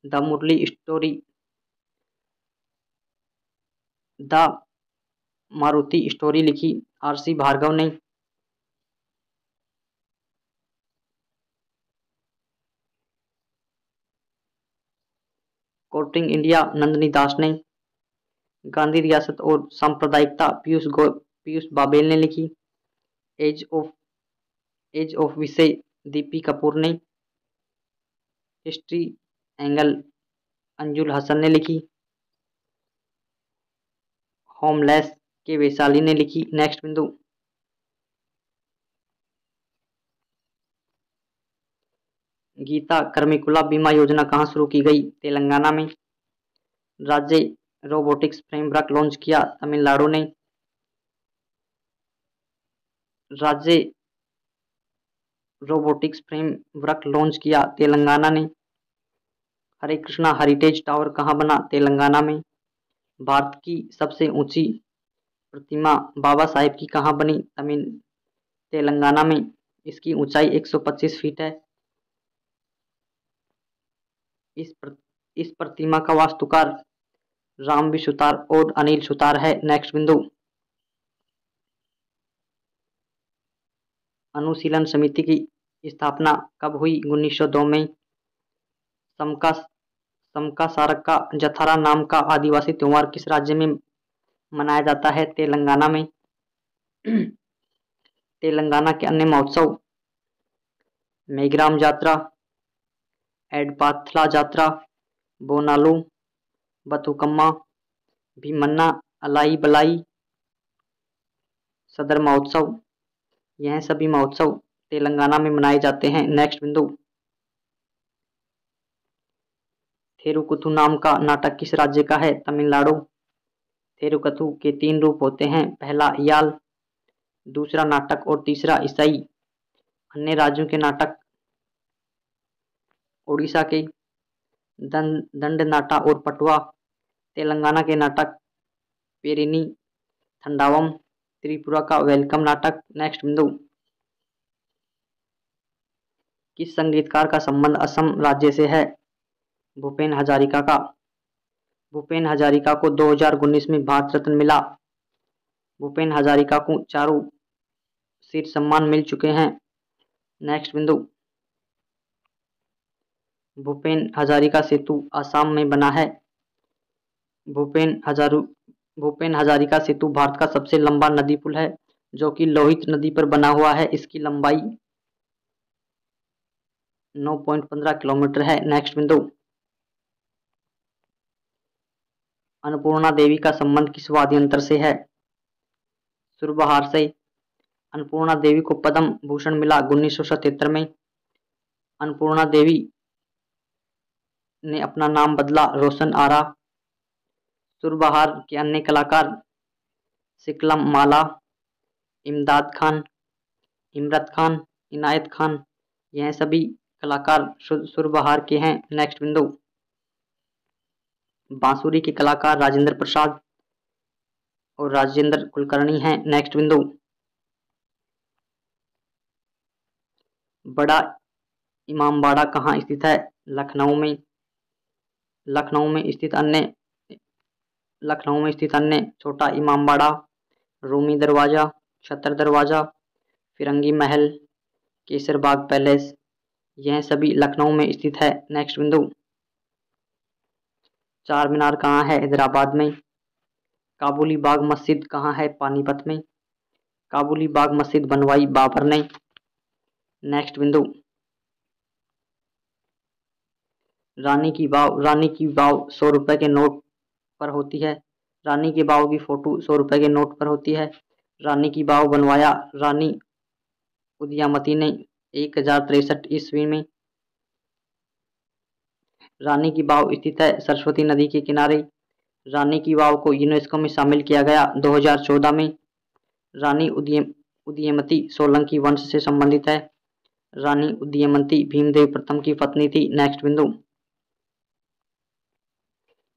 द मारुति स्टोरी लिखी आरसी भार्गव ने। कोर्टिंग इंडिया नंदिनी दास ने। गांधी रियासत और सांप्रदायिकता पीयूष बाबेल ने लिखी। एज ऑफ विषय दीपी कपूर ने। हिस्ट्री एंगल अंजुल हसन ने लिखी। होमलेस के वैशाली ने लिखी। नेक्स्ट बिंदु, गीता कर्मिकुला बीमा योजना कहाँ शुरू की गई? तेलंगाना में। राज्य रोबोटिक्स फ्रेमवर्क लॉन्च किया तमिलनाडु ने। राज्य रोबोटिक्स फ्रेमवर्क लॉन्च किया तेलंगाना ने। हरे कृष्णा हेरिटेज टावर कहाँ बना? तेलंगाना में। भारत की सबसे ऊंची प्रतिमा बाबा साहेब की कहाँ बनी? तेलंगाना में। इसकी ऊंचाई 125 फीट है। इस प्रतिमा का वास्तुकार रामवी सुतार और अनिल सुतार है। नेक्स्ट बिंदु, अनुशीलन समिति की स्थापना कब हुई? 1902 में। समका सारक का जथारा नाम का आदिवासी त्योहार किस राज्य में मनाया जाता है? तेलंगाना में। तेलंगाना के अन्य महोत्सव मेघराम यात्रा, एडपाथला जात्रा, बोनालू, बथुकम्मा, भीमन्ना, अलाई बलाई, सदर महोत्सव, यह सभी महोत्सव तेलंगाना में मनाए जाते हैं। नेक्स्ट बिंदु, थेरुकुथु नाम का नाटक किस राज्य का है? तमिलनाडु। थेरुकथु के 3 रूप होते हैं, पहला याल, दूसरा नाटक और तीसरा ईसाई। अन्य राज्यों के नाटक ओडिशा के दंड नाटा और पटुआ, तेलंगाना के नाटक पेरिनी थंडावम, त्रिपुरा का वेलकम नाटक। नेक्स्ट बिंदु, किस संगीतकार का संबंध असम राज्य से है? भूपेन हजारिका का। भूपेन हजारिका को 2019 में भारत रत्न मिला। भूपेन हजारिका को 4 शीर्ष सम्मान मिल चुके हैं। नेक्स्ट बिंदु, भूपेन हजारिका सेतु आसाम में बना है। भूपेन हजारिका सेतु भारत का सबसे लंबा नदी पुल है, जो कि लोहित नदी पर बना हुआ है। इसकी लंबाई 9.15 किलोमीटर है। नेक्स्ट बिंदु, अन्नपूर्णा देवी का संबंध किस वाद्य यंत्र से है? सुरबहार से। अन्नपूर्णा देवी को पद्म भूषण मिला 1977 में। अन्नपूर्णा देवी ने अपना नाम बदला रोशन आरा। सुरबहार के अन्य कलाकार सिकलम माला, इमदाद खान, इमरत खान, इनायत खान, यह सभी कलाकार सुरबहार के हैं। नेक्स्ट बिंदु, बांसुरी के कलाकार राजेंद्र प्रसाद और राजेंद्र कुलकर्णी हैं। नेक्स्ट बिंदु, बड़ा इमामबाड़ा कहाँ स्थित है? लखनऊ में। लखनऊ में स्थित अन्य छोटा इमामबाड़ा, रूमी दरवाजा, छतर दरवाजा, फिरंगी महल, केसर बाग पैलेस, यह सभी लखनऊ में स्थित है। नेक्स्ट बिंदु, चार मीनार कहाँ है? हैदराबाद में। काबुली बाग मस्जिद कहाँ है? पानीपत में। काबुली बाग मस्जिद बनवाई बाबर ने। नेक्स्ट बिंदु, रानी की वाव 100 रुपए के नोट पर होती है। रानी की वाव की फोटो 100 रुपए के नोट पर होती है। रानी की वाव बनवाया रानी उदयामती ने 1063 ईस्वी में। रानी की वाव स्थित है सरस्वती नदी के किनारे। रानी की वाव को यूनेस्को में शामिल किया गया 2014 में। रानी उदयमती सोलंकी वंश से संबंधित है। रानी उदयमती भीमदेव प्रथम की पत्नी थी। नेक्स्ट बिंदु,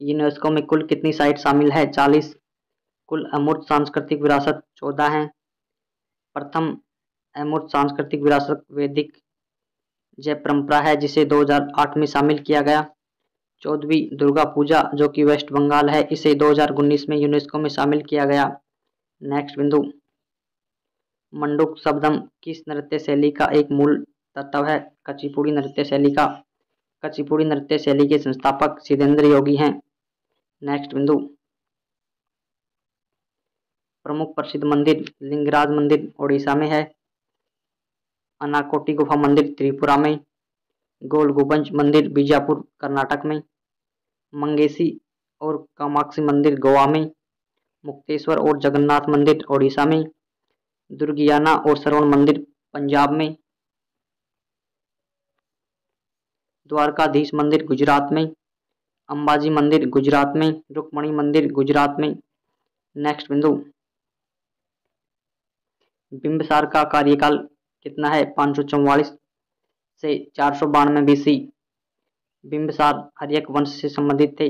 यूनेस्को में कुल कितनी साइट शामिल है? 40। कुल अमूर्त सांस्कृतिक विरासत 14 हैं। प्रथम अमूर्त सांस्कृतिक विरासत वैदिक जय परंपरा है, जिसे 2008 में शामिल किया गया। 14वीं दुर्गा पूजा, जो कि वेस्ट बंगाल है, इसे 2019 में यूनेस्को में शामिल किया गया। नेक्स्ट बिंदु, मंडुक शब्दम किस नृत्य शैली का एक मूल तत्व है? कुचिपुड़ी नृत्य शैली का। कुचिपुड़ी नृत्य शैली के संस्थापक सिद्धेंद्र योगी हैं। नेक्स्ट बिंदु, प्रमुख प्रसिद्ध मंदिर लिंगराज मंदिर ओडिशा में है। अनाकोटी गुफा मंदिर त्रिपुरा में। गोल गुंबज मंदिर बीजापुर कर्नाटक में। मंगेशी और कामाक्षी मंदिर गोवा में। मुक्तेश्वर और जगन्नाथ मंदिर ओडिशा में। दुर्गियाना और श्रवण मंदिर पंजाब में। द्वारकाधीश मंदिर गुजरात में। अंबाजी मंदिर गुजरात में। रुक्मणी मंदिर गुजरात में। नेक्स्ट बिंदु, बिंबिसार का कार्यकाल कितना है? 544 से 492 बीसी। बिंबिसार हर्यक वंश से संबंधित थे।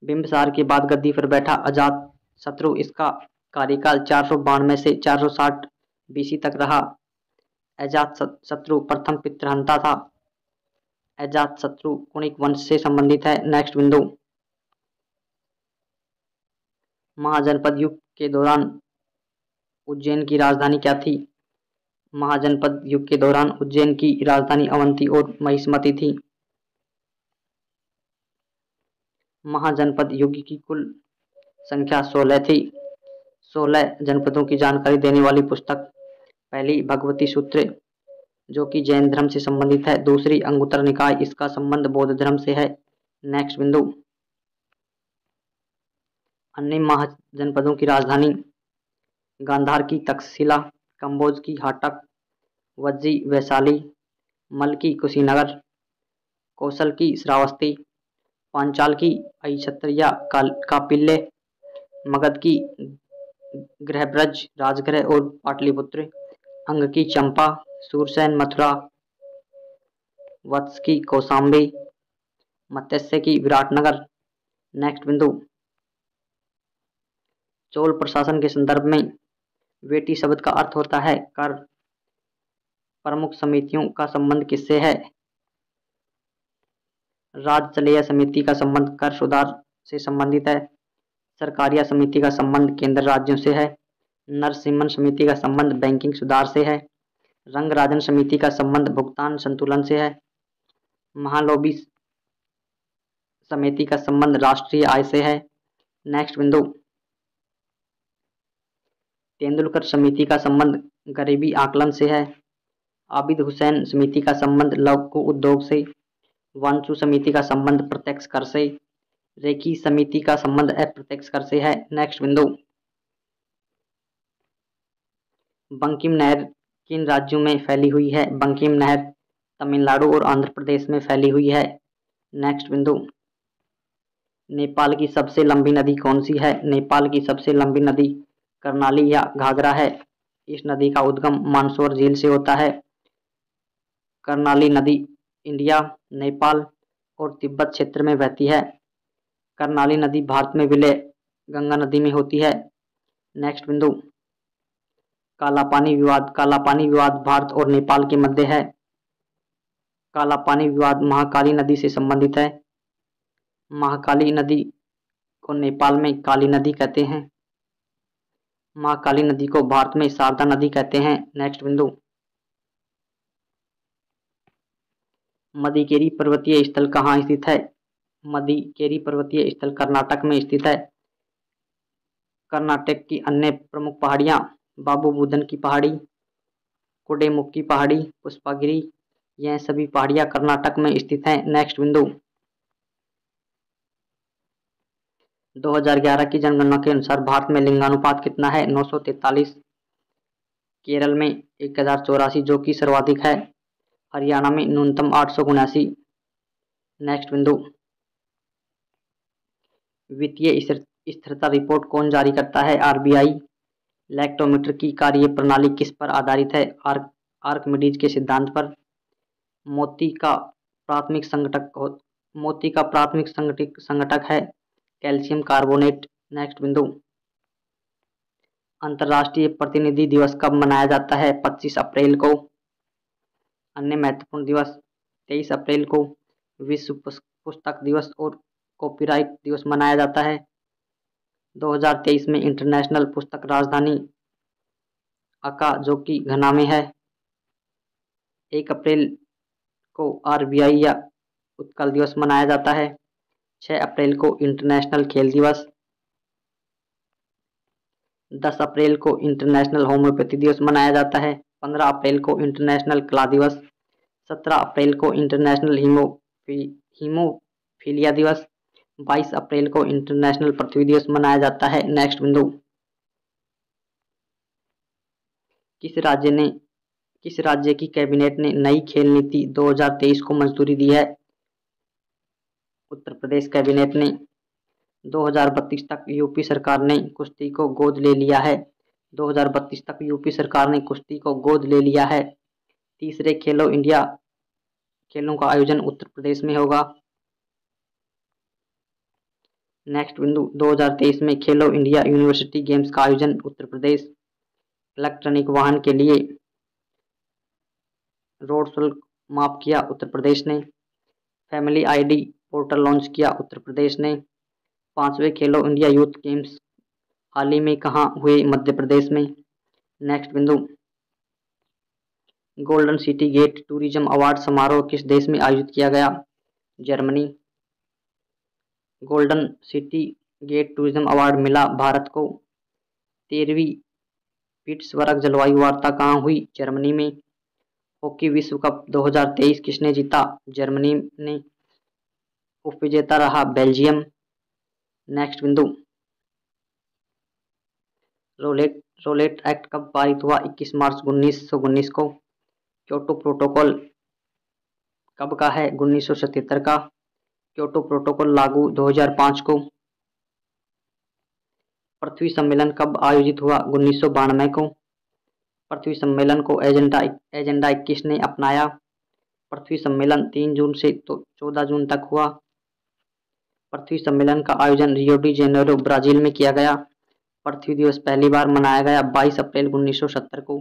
बिंबिसार के बाद गद्दी पर बैठा अजात शत्रु, इसका कार्यकाल 492 से 460 बीसी तक रहा। अजात शत्रु प्रथम पितृहंता था। अजात शत्रु कुणिक वंश से संबंधित है। नेक्स्ट बिंदु, महाजनपद युग के दौरान उज्जैन की राजधानी क्या थी? महाजनपद युग के दौरान उज्जैन की राजधानी अवंती और महिष्मती थी। महाजनपद युग की कुल संख्या 16 थी। 16 जनपदों की जानकारी देने वाली पुस्तक पहली भगवती सूत्र जो कि जैन धर्म से संबंधित है। दूसरी अंगुत्तर निकाय, इसका संबंध बौद्ध धर्म से है। नेक्स्ट बिंदु, अन्य महाजनपदों की राजधानी। गांधार की तक्षशिला, कंबोज की हाटक, वज्जी वैशाली, मल की कुशीनगर, कौशल की श्रावस्ती, पांचाल की अहिछत्र कापिल्य, मगध की गृहब्रज राजगृह और पाटलिपुत्र, अंग की चंपा, सूरसेन मथुरा, वत्स की कौशाम्बी, मत्स्य की विराटनगर। नेक्स्ट बिंदु, चोल प्रशासन के संदर्भ में वेटी शब्द का अर्थ होता है कर। प्रमुख समितियों का संबंध किससे है? राजचलेय समिति का संबंध कर सुधार से संबंधित है। सरकारिया समिति का संबंध केंद्र राज्यों से है। नरसिम्हन समिति का संबंध बैंकिंग सुधार से है। रंगराजन समिति का संबंध भुगतान संतुलन से है। महालोबी समिति का संबंध राष्ट्रीय आय से है। नेक्स्ट बिंदु, तेंदुलकर समिति का संबंध गरीबी आकलन से है। आबिद हुसैन समिति का संबंध लघु उद्योग से। वांचू समिति का संबंध प्रत्यक्ष कर से। रेखी समिति का संबंध अप्रत्यक्ष कर से है। नेक्स्ट बिंदु, बंकिम नहर किन राज्यों में फैली हुई है? बंकिम नहर तमिलनाडु और आंध्र प्रदेश में फैली हुई है। नेक्स्ट बिंदु, नेपाल की सबसे लंबी नदी कौन सी है? नेपाल की सबसे लंबी नदी कर्णाली या घाघरा है। इस नदी का उद्गम मानसरोवर झील से होता है। कर्णाली नदी इंडिया, नेपाल और तिब्बत क्षेत्र में बहती है। कर्णाली नदी भारत में विलय गंगा नदी में होती है। नेक्स्ट बिंदु, कालापानी विवाद भारत और नेपाल के मध्य है। कालापानी विवाद महाकाली नदी से संबंधित है। महाकाली नदी को नेपाल में काली नदी कहते हैं। महाकाली नदी को भारत में शारदा नदी कहते हैं। नेक्स्ट बिंदु, मदिकेरी पर्वतीय स्थल कहाँ स्थित है? मदिकेरी पर्वतीय स्थल कर्नाटक में स्थित है। कर्नाटक की अन्य प्रमुख पहाड़ियाँ बाबू बुदन की पहाड़ी, कुडेमुख की पहाड़ी, पुष्पागिरी, यह सभी पहाड़ियाँ कर्नाटक में स्थित हैं। नेक्स्ट बिंदु, 2011 की जनगणना के अनुसार भारत में लिंगानुपात कितना है? 943। केरल में 1084 जो कि सर्वाधिक है। हरियाणा में न्यूनतम 879। नेक्स्ट बिंदु, वित्तीय स्थिरता रिपोर्ट कौन जारी करता है? आरबीआई। लैक्टोमीटर की कार्य प्रणाली किस पर आधारित है? आर्किमिडीज के सिद्धांत पर। मोती का प्राथमिक संगठक है कैल्शियम कार्बोनेट। नेक्स्ट बिंदु, अंतर्राष्ट्रीय प्रतिनिधि दिवस कब मनाया जाता है? 25 अप्रैल को। अन्य महत्वपूर्ण दिवस, 23 अप्रैल को विश्व पुस्तक दिवस और कॉपीराइट दिवस मनाया जाता है। 2023 में इंटरनेशनल पुस्तक राजधानी अका जो कि घना में है। 1 अप्रैल को आरबीआई या उत्कल दिवस मनाया जाता है। 6 अप्रैल को इंटरनेशनल खेल दिवस। 10 अप्रैल को इंटरनेशनल होम्योपैथी दिवस मनाया जाता है। 15 अप्रैल को इंटरनेशनल कला दिवस। 17 अप्रैल को इंटरनेशनल हीमोफीलिया दिवस। 22 अप्रैल को इंटरनेशनल पृथ्वी दिवस मनाया जाता है। नेक्स्ट बिंदु, किस राज्य की कैबिनेट ने नई खेल नीति 2023 को मंजूरी दी है? उत्तर प्रदेश कैबिनेट ने। 2032 तक यूपी सरकार ने कुश्ती को गोद ले लिया है। 2032 तक यूपी सरकार ने कुश्ती को गोद ले लिया है। तीसरे खेलो इंडिया खेलों का आयोजन उत्तर प्रदेश में होगा। नेक्स्ट बिंदु, 2023 में खेलो इंडिया यूनिवर्सिटी गेम्स का आयोजन उत्तर प्रदेश। इलेक्ट्रॉनिक वाहन के लिए रोड शुल्क माफ किया उत्तर प्रदेश ने। फैमिली आईडी पोर्टल लॉन्च किया उत्तर प्रदेश ने। 5वें खेलो इंडिया यूथ गेम्स हाल ही में कहाँ हुए? मध्य प्रदेश में। नेक्स्ट बिंदु, golden city gate tourism award समारोह किस देश में आयोजित किया गया? Germany. Golden city gate tourism award मिला भारत को। 13वीं पिट्सबर्ग जलवायु वार्ता कहाँ हुई? जर्मनी में। हॉकी विश्व कप 2023 किसने जीता? जर्मनी ने। उपविजेता रहा बेल्जियम। नेक्स्ट बिंदु, रोलेट रोलेट एक्ट कब पारित हुआ? 21 मार्च 1919 को। क्योटो प्रोटोकॉल कब का है? 1977 का। क्योटो प्रोटोकॉल लागू 2005 को। पृथ्वी सम्मेलन कब आयोजित हुआ? 1992 को। पृथ्वी सम्मेलन को एजेंडा 21 ने अपनाया। पृथ्वी सम्मेलन 3 जून से 14 जून तक हुआ। पृथ्वी सम्मेलन का आयोजन रियो डी जेनेरो ब्राजील में किया गया। पृथ्वी दिवस पहली बार मनाया गया 22 अप्रैल 1970 को।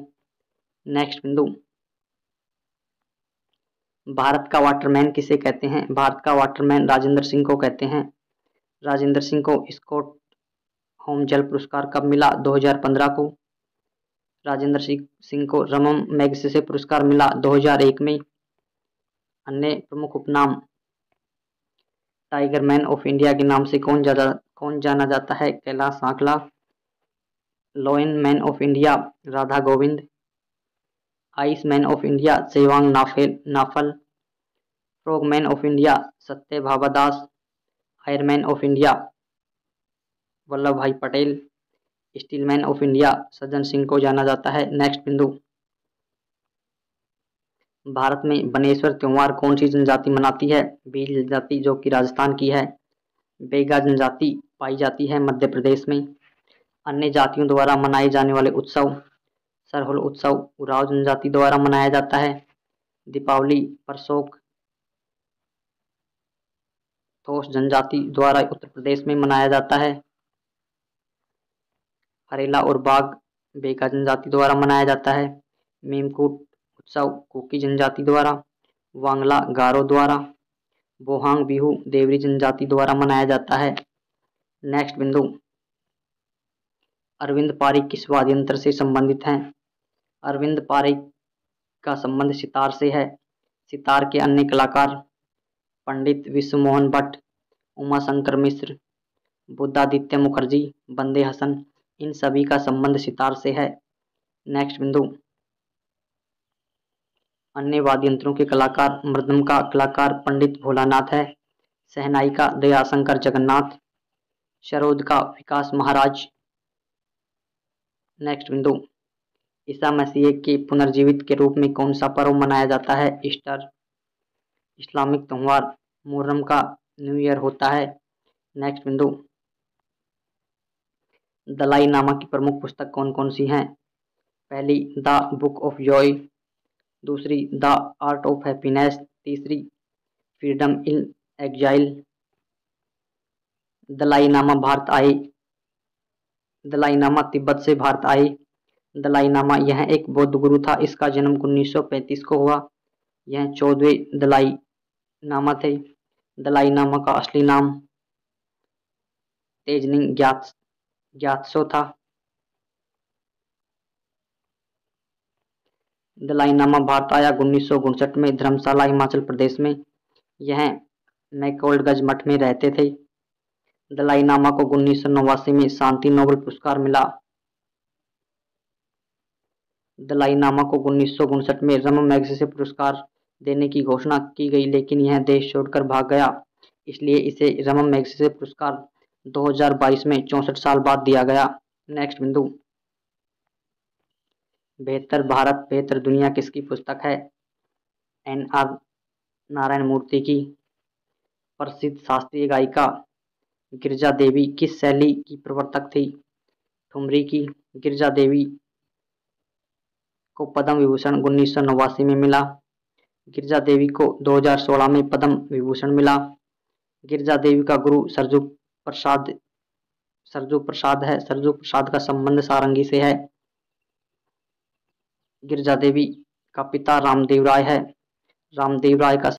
नेक्स्ट बिंदु, भारत का वाटरमैन किसे कहते हैं? भारत का वाटरमैन राजेंद्र सिंह को कहते हैं। राजेंद्र सिंह को स्कॉट होम जल पुरस्कार कब मिला? 2015 को। राजेंद्र सिंह को रमन मैगसेसे पुरस्कार मिला 2001 में। अन्य प्रमुख उपनाम, टाइगर मैन ऑफ इंडिया के नाम से कौन जाना जाता है? Kailash Sankhla. Lion man of India Radha Govind. Ice man of India Chewang Norphel. Frog man of India Satya Bhaba Das. Iron man of India Vallabh Bhai Patel. Steel man of India Sajjan Singh को जाना जाता है। नेक्स्ट बिंदु, भारत में बनेश्वर त्योहार कौन सी जनजाति मनाती है? भील जनजाति, जो कि राजस्थान की है। बेगा जनजाति पाई जाती है मध्य प्रदेश में। अन्य जातियों द्वारा मनाए जाने वाले उत्सव, सरहुल उत्सव उरांव जनजाति द्वारा मनाया जाता है। दीपावली परसोक थोस जनजाति द्वारा उत्तर प्रदेश में मनाया जाता है। हरेला और बाघ बेगा जनजाति द्वारा मनाया जाता है। मीमकूट उत्सव कुकी जनजाति द्वारा। वांगला गारो द्वारा। बोहांग बिहू देवरी जनजाति द्वारा मनाया जाता है। नेक्स्ट बिंदु, अरविंद पारिक किस वाद्य यंत्र से संबंधित हैं? अरविंद पारिक का संबंध सितार से है। सितार के अन्य कलाकार पंडित विश्वमोहन भट्ट, उमाशंकर मिश्र, बुद्धादित्य मुखर्जी, बंदे हसन, इन सभी का संबंध सितार से है। नेक्स्ट बिंदु, अन्य वाद्य यंत्रों के कलाकार, मृदंग का कलाकार पंडित भोलानाथ है। शहनाई का दयाशंकर जगन्नाथ। सरोद का विकास महाराज। नेक्स्ट बिंदु, ईसा मसीह के पुनर्जीवित के रूप में कौन सा पर्व मनाया जाता है? ईस्टर। इस्लामिक त्योहार मुहर्रम का न्यू ईयर होता है। नेक्स्ट बिंदु, दलाई नामा की प्रमुख पुस्तक कौन कौन सी हैं? पहली द बुक ऑफ जॉय, दूसरी द आर्ट ऑफ हैप्पीनेस, तीसरी फ्रीडम इन एग्जाइल। दलाई नामा तिब्बत से भारत आए। दलाई नामा यह एक बौद्ध गुरु था। इसका जन्म 1935 को हुआ। यह 14वें दलाई नामा थे। दलाई नामा का असली नाम तेजनिंग ग्यात्सो था। दलाई नामा भारत आया 1959 में धर्मशाला हिमाचल प्रदेश में। यह मैकलोडगंज मठ में रहते थे। दलाई नामा को 1989 में शांति नोबेल पुरस्कार मिला। दलाई नामा को 1959 में रमन मैगसेसे पुरस्कार देने की घोषणा की गई, लेकिन यह देश छोड़कर भाग गया। इसलिए इसे रमन मैगसेसे पुरस्कार 2022 में 64 साल बाद दिया गया। नेक्स्ट बिंदु, बेहतर भारत बेहतर दुनिया किसकी पुस्तक है? NR नारायण मूर्ति की। प्रसिद्ध शास्त्रीय गायिका गिरिजा देवी किस शैली की प्रवर्तक थी? ठुमरी की। गिरिजा देवी को पद्म विभूषण 1989 में मिला। गिरिजा देवी को 2016 में पद्म विभूषण मिला। गिरिजा देवी का गुरु सरजू प्रसाद है। सरजू प्रसाद का संबंध सारंगी से है। गिरिजा देवी का पिता रामदेव राय है। रामदेव राय का